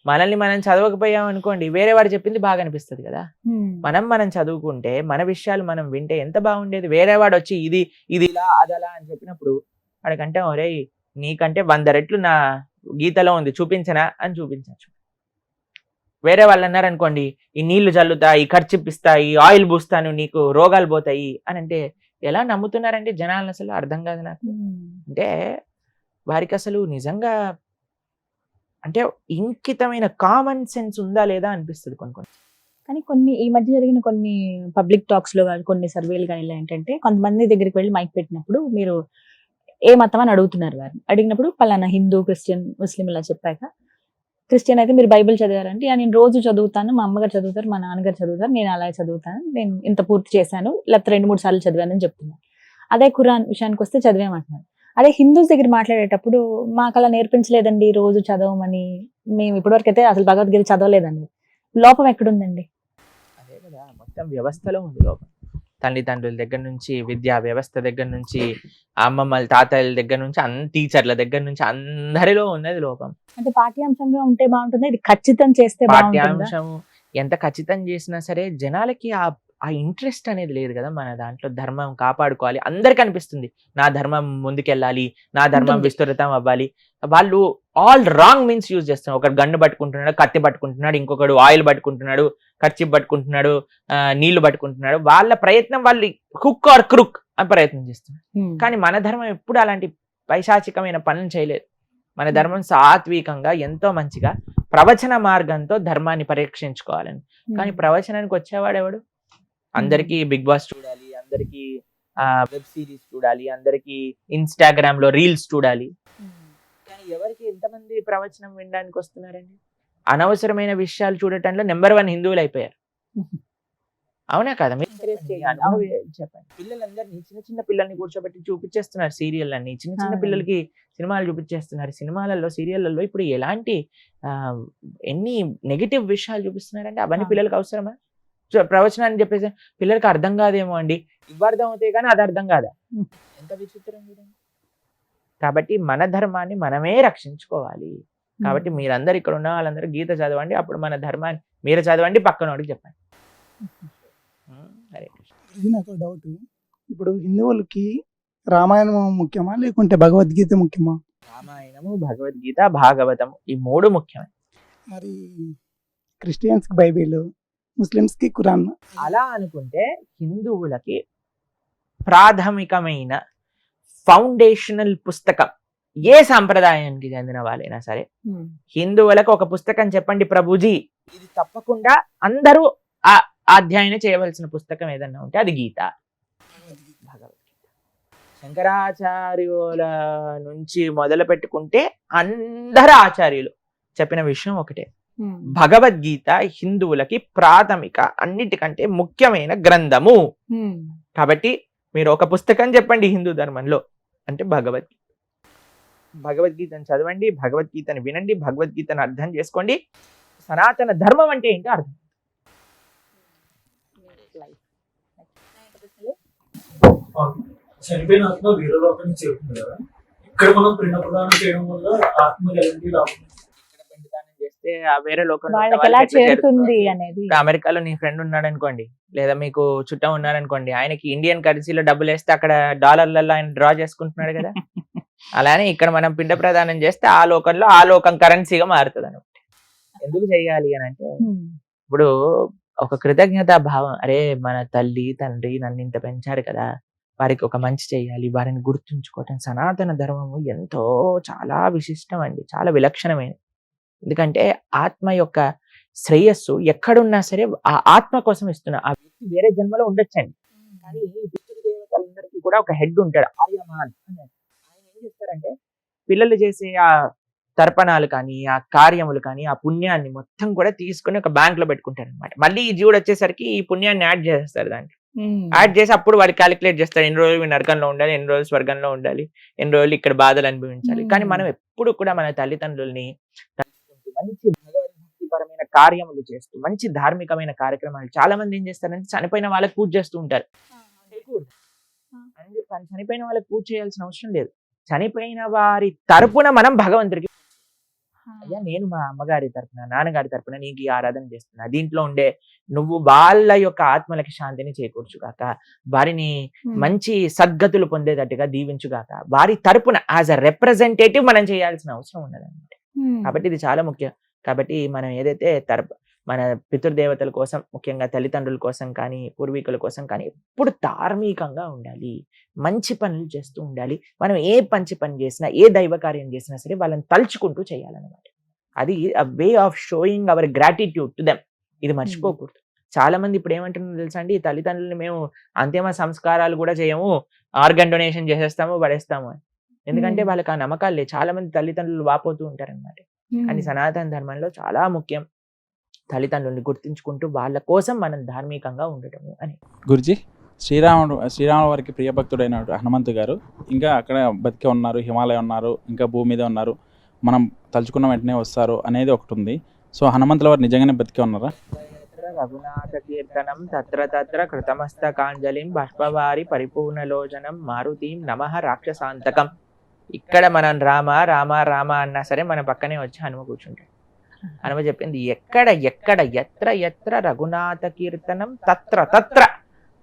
మనల్ని మనం చదవకపోయాం అనుకోండి, వేరే వాడు చెప్పింది బాగా అనిపిస్తుంది కదా. మనం చదువుకుంటే మన విషయాలు మనం వింటే ఎంత బాగుండేది. వేరే వాడు వచ్చి ఇది ఇలా అదలా అని చెప్పినప్పుడు వాడికంటే ఒరే నీకంటే 100 రెట్లు నా గీతలో ఉంది చూపించనా అని చూపించచ్చు. వేరే వాళ్ళు అన్నారు అనుకోండి, ఈ నీళ్లు చల్లుతాయి, ఖర్చిప్పిస్తాయి, ఆయిల్ పూస్తాను, నీకు రోగాలు పోతాయి అని అంటే ఎలా నమ్ముతున్నారంటే జనాలను అసలు అర్థం కాదు నాకు. అంటే వారికి అసలు నిజంగా అంటే ఇంకితమైన కామన్ సెన్స్ ఉందా లేదా అనిపిస్తుంది కొన్ని. కానీ కొన్ని ఈ మధ్య జరిగిన కొన్ని పబ్లిక్ టాక్స్ లో కానీ కొన్ని సర్వేలు కానీ ఇలా ఏంటంటే కొంతమంది దగ్గరికి వెళ్ళి మైక్ పెట్టినప్పుడు మీరు ఏ మతం అని అడుగుతున్నారు. వారిని అడిగినప్పుడు పలానా హిందూ, క్రిస్టియన్, ముస్లిం ఇలా చెప్పాక, క్రిస్టియన్ అయితే మీరు బైబిల్ చదివారంటే నేను రోజు చదువుతాను, మా అమ్మగారు చదువుతారు, మా నాన్నగారు చదువుతారు, నేను అలా చదువుతాను, నేను ఇంత పూర్తి చేశాను, లేకపోతే 2-3 సార్లు చదివానని చెప్తున్నాను. అదే ఖురాన్ విషయానికి వస్తే చదివామంటున్నారు. అదే హిందూస్ దగ్గర మాట్లాడేటప్పుడు మాకు అలా నేర్పించలేదండి రోజు చదవమని, మేము ఇప్పటివరకు అయితే అసలు భగవద్గీత చదవలేదండి. లోపం ఎక్కడుందండి? అదే కదా, మొత్తం వ్యవస్థలో ఉంది లోపం. తల్లిదండ్రుల దగ్గర నుంచి, విద్యా వ్యవస్థ దగ్గర నుంచి, అమ్మమ్మల తాతల దగ్గర నుంచి, టీచర్ల దగ్గర నుంచి అందరిలో ఉన్నది లోపం. అంటే పాఠ్యాంశంగా ఉంటే బాగుంటుంది, ఇది ఖచ్చితం చేస్తే పాఠ్యాంశం ఎంత ఖచ్చితం చేసినా సరే జనాలకి ఆ ఇంట్రెస్ట్ అనేది లేదు కదా. మన దాంట్లో ధర్మం కాపాడుకోవాలి, అందరికి అనిపిస్తుంది నా ధర్మం ముందుకెళ్ళాలి, నా ధర్మం విస్తృతం అవ్వాలి. వాళ్ళు ఆల్ రాంగ్ మీన్స్ యూజ్ చేస్తున్నారు. ఒకడు గన్ను పట్టుకుంటున్నాడు, కత్తి పట్టుకుంటున్నాడు, ఇంకొకడు ఆయిల్ పట్టుకుంటున్నాడు, ఖర్చిప్ పట్టుకుంటున్నాడు, నీళ్లు పట్టుకుంటున్నాడు. వాళ్ళ ప్రయత్నం వాళ్ళు హుక్ ఆర్ క్రుక్ అని ప్రయత్నం చేస్తున్నారు. కానీ మన ధర్మం ఎప్పుడు అలాంటి పైశాచికమైన పనులు చేయలేదు. మన ధర్మం సాత్వికంగా ఎంతో మంచిగా ప్రవచన మార్గంతో ధర్మాన్ని పరీక్షించుకోవాలని. కానీ ప్రవచనానికి వచ్చేవాడు ఎవడు? అందరికీ బిగ్ బాస్ చూడాలి, అందరికీ వెబ్ సిరీస్ చూడాలి, అందరికీ ఇన్స్టాగ్రామ్ లో రీల్స్ చూడాలి. కానీ ఎవరికి ఎంతమంది ప్రవచనం వినడానికి వస్తున్నారండి? అనవసరమైన విషయాలు చూడటంలో నెంబర్ 1 హిందువులు అయిపోయారు. అవునా కదా? చెప్పండి. పిల్లలందరినీ చిన్న పిల్లల్ని కూర్చోబెట్టి చూపించేస్తున్నారు సీరియల్ అన్ని. చిన్న పిల్లలకి సినిమాలు చూపించేస్తున్నారు. సినిమాలలో, సీరియళ్లలో ఇప్పుడు ఎలాంటి ఎన్ని నెగిటివ్ విషయాలు చూపిస్తున్నారంటే అవన్నీ పిల్లలకి అవసరమా? ప్రవచనాన్ని చెప్పేసి పిల్లలకి అర్థం కాదేమో అండి, ఇవి అర్థం అవుతాయి కానీ అది అర్థం కాదా? ఎంత విచిత్రం చూడండి. కాబట్టి మన ధర్మాన్ని మనమే రక్షించుకోవాలి. కాబట్టి మీరందరూ ఇక్కడ ఉన్న వాళ్ళందరూ గీత చదవండి, అప్పుడు మన ధర్మాన్ని మీరు చదవండి, పక్కన వాడికి చెప్పండి. హరే కృష్ణ. నాకు డౌట్, ఇప్పుడు హిందువులకి రామాయణం ముఖ్యమా లేకుంటే భగవద్గీత ముఖ్యమా? రామాయణము, భగవద్గీత, భాగవతము ఈ 3 ముఖ్యమే. మరి క్రిస్టియన్స్ కి బైబిల్, ముస్లిమ్స్ కి ఖురాన్. అలా అనుకుంటే హిందువులకి ప్రాథమికమైన ఫౌండేషనల్ పుస్తకం ఏ సంప్రదాయానికి చెందిన వాళ్ళైనా సరే, హిందువులకు ఒక పుస్తకం చెప్పండి ప్రభుజీ, ఇది తప్పకుండా అందరూ అధ్యయనం చేయవలసిన పుస్తకం ఏదన్నా ఉంటే అది గీత, భగవద్గీత. శంకరాచార్యుల నుంచి మొదలు పెట్టుకుంటే అందరు ఆచార్యులు చెప్పిన విషయం ఒకటే, భగవద్గీత హిందువులకి ప్రాథమిక అన్నిటికంటే ముఖ్యమైన గ్రంథము. కాబట్టి మీరు ఒక పుస్తకం చెప్పండి హిందూ ధర్మంలో అంటే భగవద్గీత. భగవద్గీతను చదవండి, భగవద్గీతను వినండి, భగవద్గీతను అర్థం చేసుకోండి. సనాతన ధర్మం అంటే ఏంటో అర్థం. చనిపోయిన ఆత్మ వేరే లోకానికి చేరుతుంది కదా, ఇక్కడ మనం పిండ ప్రదానం చేయడం వల్ల ఆత్మ ఎలాంటి లాభం? చేస్తే వేరే లోకంలో అనేది. అమెరికాలో నీ ఫ్రెండ్ ఉన్నాడు అనుకోండి, లేదా మీకు చుట్టం ఉన్నారనుకోండి, ఆయనకి ఇండియన్ కరెన్సీలో డబ్బులు వేస్తే అక్కడ డాలర్లలో ఆయన డ్రా చేసుకుంటున్నాడు కదా. అలానే ఇక్కడ మనం పిండ ప్రదానం చేస్తే ఆ లోకంలో ఆ లోకం కరెన్సీగా మారుతుంది అనమాట. ఎందుకు చేయాలి అని అంటే ఇప్పుడు ఒక కృతజ్ఞతా భావం, అరే మన తల్లి తండ్రి నన్ను ఇంత పెంచారు కదా, వారికి ఒక మంచి చేయాలి, వారిని గుర్తుంచుకోవటం. సనాతన ధర్మము ఎంతో చాలా విశిష్టం అండి, చాలా విలక్షణమైనది. ఎందుకంటే ఆత్మ యొక్క శ్రేయస్సు ఎక్కడున్నా సరే ఆ ఆత్మ కోసం ఇస్తున్నా. ఆ వ్యక్తి వేరే జన్మలో ఉండొచ్చండి, కానీ ఈ పితృదేవతలందరికీ కూడా ఒక హెడ్ ఉంటాడు, ఆర్యమాన్ అని. ఆయన ఏం చేస్తారంటే పిల్లలు చేసే ఆ తర్పణాలు కానీ, ఆ కార్యములు కానీ, ఆ పుణ్యాన్ని మొత్తం కూడా తీసుకొని ఒక బ్యాంక్ లో పెట్టుకుంటారు అనమాట. మళ్ళీ ఈ జీవుడు వచ్చేసరికి ఈ పుణ్యాన్ని యాడ్ చేస్తారు దాంట్లో. యాడ్ చేసి అప్పుడు వాడు క్యాలిక్యులేట్ చేస్తారు, ఎన్ని రోజులు నరకంలో ఉండాలి, ఎన్ని రోజులు స్వర్గంలో ఉండాలి, ఎన్ని రోజులు ఇక్కడ బాధలు అనుభవించాలి. కానీ మనం ఎప్పుడు కూడా మన తల్లిదండ్రుల్ని తలుచుకుంటూ మంచి భగవద్భక్తిపరమైన కార్యములు చేస్తూ మంచి ధార్మికమైన కార్యక్రమాలు. చాలా మంది ఏం చేస్తారంటే చనిపోయిన వాళ్ళకి పూజ చేస్తూ ఉంటారు. చేయకూడదు. చనిపోయిన వాళ్ళకి పూజ చేయాల్సిన అవసరం లేదు. చనిపోయిన వారి తరపున మనం భగవంతుడికి, అయ్యా నేను మా అమ్మగారి తరపున నాన్నగారి తరపున నీకు ఈ ఆరాధన చేస్తున్నా, దీంట్లో ఉండే నువ్వు వాళ్ళ యొక్క ఆత్మలకి శాంతిని చేకూర్చుగాక, వారిని మంచి సద్గతులు పొందేటట్టుగా దీవించుగాక, వారి తరపున యాజ్ అ రిప్రజెంటేటివ్ మనం చేయాల్సిన అవసరం ఉన్నదన్నమాట. కాబట్టి ఇది చాలా ముఖ్యం. కాబట్టి మనం ఏదైతే మన పితృదేవతల కోసం, ముఖ్యంగా తల్లిదండ్రుల కోసం కానీ పూర్వీకుల కోసం కానీ ఎప్పుడు ధార్మికంగా ఉండాలి, మంచి పనులు చేస్తూ ఉండాలి. మనం ఏ మంచి పని చేసినా, ఏ దైవ కార్యం చేసినా సరే వాళ్ళని తలుచుకుంటూ చేయాలన్నమాట. అది way of showing our gratitude to them. ఇది మర్చిపోకూడదు. చాలా మంది ఇప్పుడు ఏమంటున్నారు తెలుసా అండి, తల్లిదండ్రులు మేము అంతిమ సంస్కారాలు కూడా చేయము, ఆర్గన్ డొనేషన్ చేసేస్తాము, పడేస్తాము అని. ఎందుకంటే వాళ్ళకి ఆ నమ్మకాలు లేదు. చాలా మంది తల్లిదండ్రులు వాపోతూ ఉంటారన్నమాట. కానీ సనాతన ధర్మంలో చాలా ముఖ్యం తల్లిదండ్రుల్ని గుర్తించుకుంటూ వాళ్ళ కోసం మనం ధార్మికంగా ఉండటము అని. గురుజీ, శ్రీరాముల వారికి ప్రియభక్తుడైన హనుమంతు గారు ఇంకా అక్కడ బతికే ఉన్నారు, హిమాలయం ఉన్నారు, ఇంకా భూమి మీద ఉన్నారు, మనం తలుచుకున్న వెంటనే వస్తారు అనేది ఒకటి ఉంది. సో హనుమంతుల వారు నిజంగానే బతికే ఉన్నారా? రఘునాథ కీర్తనం తత్ర తత్ర కృతమస్తకాంజలిం బాష్పవారి పరిపూర్ణలోచనం మారుతీం నమః రాక్షసాంతకం. ఇక్కడ మనం రామ రామ రామ అన్నా సరే మన పక్కనే వచ్చి హనుమ కూర్చుంటాడు. హనుమ చెప్పింది ఎక్కడ ఎక్కడ ఎత్ర ఎత్ర రఘునాథ కీర్తనం తత్ర తత్ర.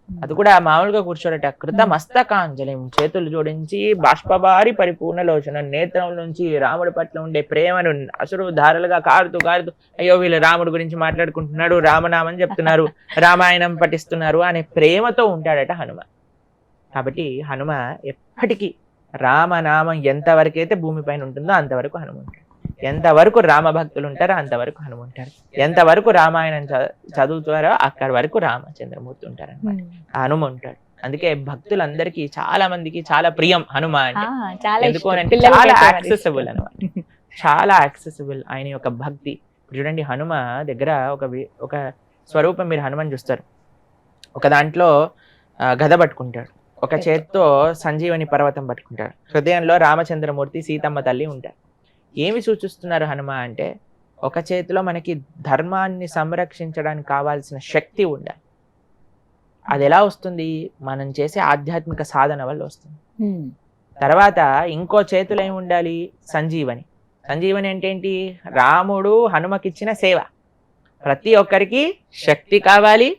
అది కూడా మామూలుగా కూర్చోడట. కృతమస్తకాంజలిం, చేతులు జోడించి బాష్పవారి పరిపూర్ణలోచనం, నేత్రం నుంచి రాముడి పట్ల ఉండే ప్రేమను అసురు ధారలుగా కారుతూ కారుతూ, అయ్యో వీళ్ళు రాముడి గురించి మాట్లాడుకుంటున్నాడు, రామనామని చెప్తున్నారు, రామాయణం పఠిస్తున్నారు అనే ప్రేమతో ఉంటాడట హనుమ. కాబట్టి హనుమ ఎప్పటికీ రామనామం ఎంతవరకైతే భూమిపైన ఉంటుందో అంతవరకు హనుమ ఉంటాడు. ఎంతవరకు రామ భక్తులు ఉంటారో అంతవరకు హనుమ ఉంటారు. ఎంతవరకు రామాయణం చదువుతారో అక్కడి వరకు రామచంద్రమూర్తి ఉంటారు అనమాట. హనుమ ఉంటాడు. అందుకే భక్తులందరికీ చాలా మందికి చాలా ప్రియం హనుమ అంటే. ఎందుకు అంటే చాలా యాక్సెసిబుల్ అనమాట, చాలా యాక్సెసిబుల్ ఆయన యొక్క భక్తి. చూడండి, హనుమ దగ్గర ఒక స్వరూపం మీరు హనుమని చూస్తారు. ఒక దాంట్లో గద పట్టుకుంటాడు, ఒక చేత్తో సంజీవని పర్వతం పట్టుకుంటాడు, హృదయంలో రామచంద్రమూర్తి సీతమ్మ తల్లి ఉంటారు. ఏమి సూచిస్తున్నారు హనుమ అంటే, ఒక చేతిలో మనకి ధర్మాన్ని సంరక్షించడానికి కావాల్సిన శక్తి ఉండాలి. అది ఎలా వస్తుంది? మనం చేసే ఆధ్యాత్మిక సాధన వల్ల వస్తుంది. తర్వాత ఇంకో చేతిలో ఏమి ఉండాలి? సంజీవని. సంజీవని అంటే ఏంటి? రాముడు హనుమకిచ్చిన సేవ. ప్రతి ఒక్కరికి శక్తి కావాలి,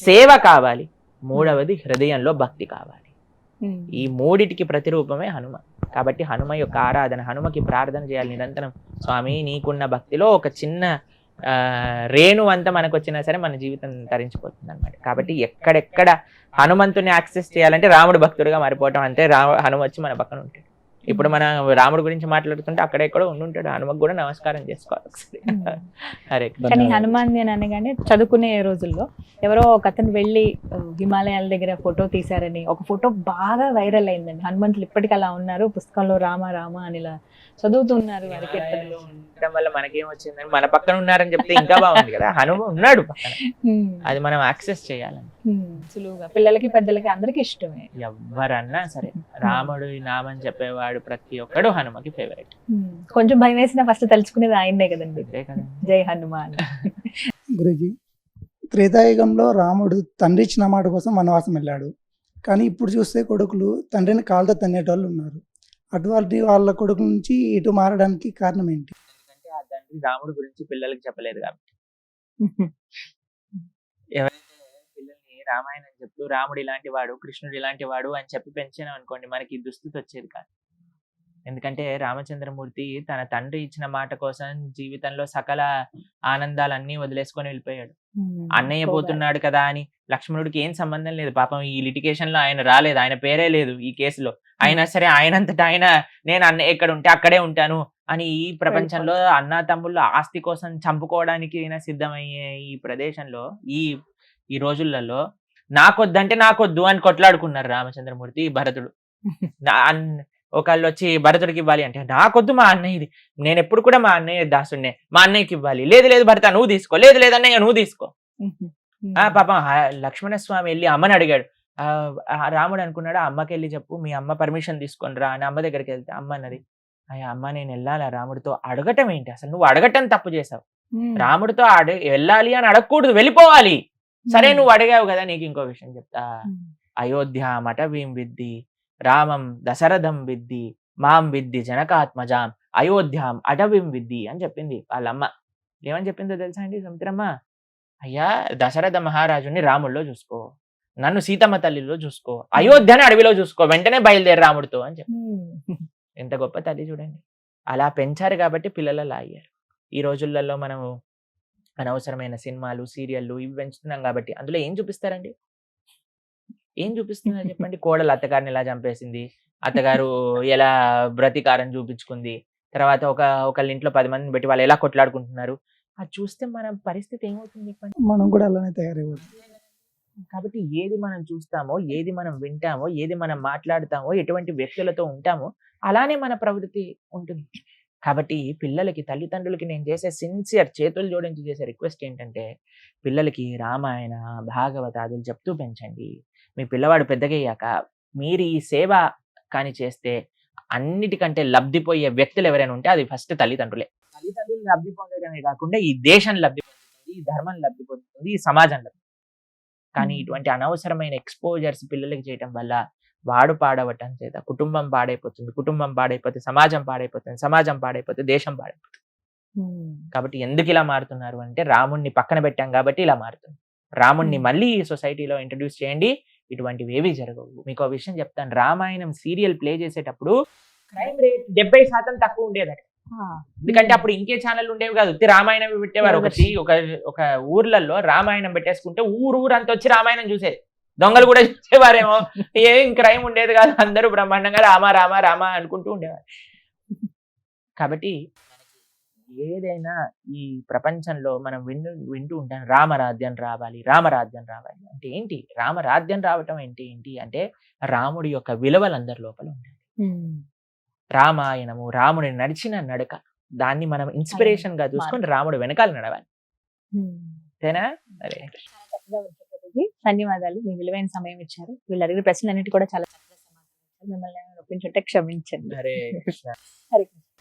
సేవ కావాలి, మూడవది హృదయంలో భక్తి కావాలి. ఈ మూడిటికి ప్రతిరూపమే హనుమ. కాబట్టి హనుమ యొక్క ఆరాధన, హనుమకి ప్రార్థన చేయాలి నిరంతరం. స్వామి నీకున్న భక్తిలో ఒక చిన్న రేణు అంతా మనకు వచ్చినా సరే మన జీవితం తరించిపోతుంది అనమాట. కాబట్టి ఎక్కడెక్కడ హనుమంతుని యాక్సెస్ చేయాలంటే రాముడు భక్తుడిగా మారిపోవటం అంతే. హనుమ వచ్చి మన పక్కన ఉంటాడు. ఇప్పుడు మన రాముడి గురించి మాట్లాడుతుంటే అక్కడెక్కడో ఉండుంటాడు, హనుమకు కూడా నమస్కారం చేసుకోవాలి. అరే కానీ హనుమాన్ అని అనగానే చదువుకునే రోజుల్లో ఎవరో ఒక అతను వెళ్ళి హిమాలయాల దగ్గర ఫోటో తీశారని ఒక ఫోటో బాగా వైరల్ అయిందండి. హనుమంతులు ఇప్పటికీ అలా ఉన్నారు, పుస్తకంలో రామ రామ అని ఇలా చదువుతున్నారు. ఉండడం వల్ల మనకేం వచ్చిందని మన పక్కన ఉన్నారని చెప్తే ఇంకా బాగుంది కదా. హనుమ ఉన్నాడు పక్కన, అది మనం యాక్సెస్ చేయాలని సులువుగా. పిల్లలకి పెద్దలకి అందరికి ఇష్టమే. ఎవరన్నా సరే రాముడు నామని చెప్పేవాడు ప్రతి ఒక్కడు హనుమకి ఫేవరెట్. కొంచెం భయం వేసినా ఫస్ట్ తలుచుకునేది ఆయన్నే కదండి. జై హనుమాన్. గురుజీ, త్రేతాయుగంలో రాముడు తండ్రి ఇచ్చిన మాట కోసం వనవాసం వెళ్ళాడు. కానీ ఇప్పుడు చూస్తే కొడుకులు తండ్రిని కాళ్ళతో తన్నేటోళ్ళు ఉన్నారు. అటువంటి వాళ్ళ కొడుకు నుంచి ఇటు మారడానికి కారణం ఏంటి? ఎందుకంటే ఆ తండ్రి రాముడు గురించి పిల్లలకి చెప్పలేదు కాబట్టి. ఎవరైతే పిల్లల్ని రామాయణం చెప్తూ రాముడు ఇలాంటి వాడు, కృష్ణుడు ఇలాంటి వాడు అని చెప్పి పెంచాను అనుకోండి, మనకి దుస్థితి వచ్చేది కాదు. ఎందుకంటే రామచంద్రమూర్తి తన తండ్రి ఇచ్చిన మాట కోసం జీవితంలో సకల ఆనందాలన్నీ వదిలేసుకొని వెళ్ళిపోయాడు. అన్నయ్య పోతున్నాడు కదా అని లక్ష్మణుడికి ఏం సంబంధం లేదు. పాపం ఈ లిటిగేషన్ లో ఆయన రాలేదు, ఆయన పేరే లేదు ఈ కేసులో. అయినా సరే ఆయనంతటా ఆయన నేను అన్నయ్య ఎక్కడ ఉంటే అక్కడే ఉంటాను అని ఈ ప్రపంచంలో అన్నా తమ్ముళ్ళు ఆస్తి కోసం చంపుకోవడానికి అయినా సిద్ధమయ్యే ఈ ప్రదేశంలో ఈ రోజులలో నాకొద్దంటే నాకొద్దు అని కొట్లాడుకున్నారు రామచంద్రమూర్తి భరతుడు. ఒకళ్ళు వచ్చి భరతుడికి ఇవ్వాలి అంటే నాకొద్దు మా అన్నయ్యది, నేను ఎప్పుడు కూడా మా అన్నయ్య దాసుడినే, మా అన్నయ్యకి ఇవ్వాలి. లేదు లేదు భరత నువ్వు తీసుకో, లేదు లేదు అన్నయ్య నువ్వు తీసుకో. పాపం లక్ష్మణస్వామి వెళ్ళి అమ్మని అడిగాడు. రాముడు అనుకున్నాడు అమ్మకి వెళ్ళి చెప్పు మీ అమ్మ పర్మిషన్ తీసుకొని రా అని. అమ్మ దగ్గరికి వెళ్తే అమ్మ అన్నది అయ్యా అమ్మ నేను వెళ్ళాలా రాముడితో? అడగటం ఏంటి అసలు, నువ్వు అడగటం తప్పు చేసావు. రాముడితో వెళ్ళాలి అని అడగకూడదు, వెళ్ళిపోవాలి. సరే నువ్వు అడిగావు కదా, నీకు ఇంకో విషయం చెప్తా. అయోధ్య మటవీం విద్ది రామం దశరథం విద్ది మాం విద్ది జనకాత్మజాం అయోధ్యాం అటవీం విద్ది అని చెప్పింది వాళ్ళమ్మ. ఏమని చెప్పిందో తెలుసా అండి సుమిత్రమ్మ? అయ్యా దశరథ మహారాజుని రాముడిలో చూసుకో, నన్ను సీతమ్మ తల్లిలో చూసుకో, అయోధ్యని అడవిలో చూసుకో, వెంటనే బయలుదేరి రాముడితో అని చెప్పి. ఎంత గొప్ప తల్లి చూడండి. అలా పెంచారు కాబట్టి పిల్లలు అలా అయ్యారు. ఈ రోజులలో మనము అనవసరమైన సినిమాలు సీరియళ్ళు ఇవి పెంచుతున్నాం కాబట్టి అందులో ఏం చూపిస్తారండి? ఏం చూపిస్తున్నారు చెప్పండి? కోడలు అత్తగారిని ఎలా చంపేసింది, అత్తగారు ఎలా ప్రతీకారం చూపించుకుంది, తర్వాత ఒకళ్ళ ఇంట్లో 10 మందిని పెట్టి వాళ్ళు ఎలా కొట్లాడుకుంటున్నారు. అది చూస్తే మన పరిస్థితి ఏమవుతుంది చెప్పండి? మనం కూడా అలానే తయారైపోతుంది. కాబట్టి ఏది మనం చూస్తామో, ఏది మనం వింటామో, ఏది మనం మాట్లాడతామో, ఎటువంటి వ్యక్తులతో ఉంటామో అలానే మన ప్రవృత్తి ఉంటుంది. కాబట్టి పిల్లలకి తల్లిదండ్రులకి నేను చేసే సిన్సియర్ చేతులు జోడించి చేసే రిక్వెస్ట్ ఏంటంటే పిల్లలకి రామాయణ భాగవతాదులు చెప్తూ పెంచండి. మీ పిల్లవాడు పెద్దగయ్యాక మీరు ఈ సేవ కానీ చేస్తే అన్నిటికంటే లబ్ధిపోయే వ్యక్తులు ఎవరైనా ఉంటే అది ఫస్ట్ తల్లిదండ్రులే. తల్లిదండ్రులు లబ్ధి పొందడమే కాకుండా ఈ దేశం లబ్ధి పొందుతుంది, ఈ ధర్మం లబ్ధి పొందుతుంది, ఈ సమాజం లబ్ధి. కానీ ఇటువంటి అనవసరమైన ఎక్స్పోజర్స్ పిల్లలకి చేయటం వల్ల వాడు పాడవటం చేత కుటుంబం పాడైపోతుంది, కుటుంబం పాడైపోతే సమాజం పాడైపోతుంది, సమాజం పాడైపోతే దేశం పాడైపోతుంది. కాబట్టి ఎందుకు ఇలా మారుతున్నారు అంటే రాముణ్ణి పక్కన పెట్టాం కాబట్టి ఇలా మారుతుంది. రాముణ్ణి మళ్ళీ ఈ సొసైటీలో ఇంట్రడ్యూస్ చేయండి, ఇటువంటివి ఏవి జరగవు. మీకు విషయం చెప్తాను, రామాయణం సీరియల్ ప్లే చేసేటప్పుడు క్రైమ్ రేట్ 70% తక్కువ ఉండేదట. ఎందుకంటే అప్పుడు ఇంకే ఛానల్ ఉండేవి కాదు, రామాయణం పెట్టేవారు. ఒక ఊర్లలో రామాయణం పెట్టేసుకుంటే ఊరంతా వచ్చి రామాయణం చూసేది. దొంగలు కూడా చూసేవారేమో, ఏం క్రైమ్ ఉండేది కాదు, అందరూ బ్రహ్మాండంగా రామ రామ రామ అనుకుంటూ ఉండేవారు. కాబట్టి ఏదైనా ఈ ప్రపంచంలో మనం వింటూ ఉంటాం రామరాజ్యం రావాలి, రామరాజ్యం రావాలి అంటే ఏంటి? రామరాజ్యం రావటం ఏంటి అంటే రాముడి యొక్క విలువలు అందరి లోపల ఉండాలి. రామాయణము రాముడి నడిచిన నడక, దాన్ని మనం ఇన్స్పిరేషన్ గా చూసుకొని రాముడు వెనకాల నడవాలి. అంతేనా? అరే ధన్యవాదాలు, మీ విలువైన సమయం ఇచ్చారు. వీళ్ళు అడిగిన ప్రశ్నలన్నిటి కూడా చాలా చక్కగా సమాధానం ఇచ్చారు. మిమ్మల్ని ఒప్పించుంటే క్షమించండి. హరే కృష్ణ. హరే కృష్ణ.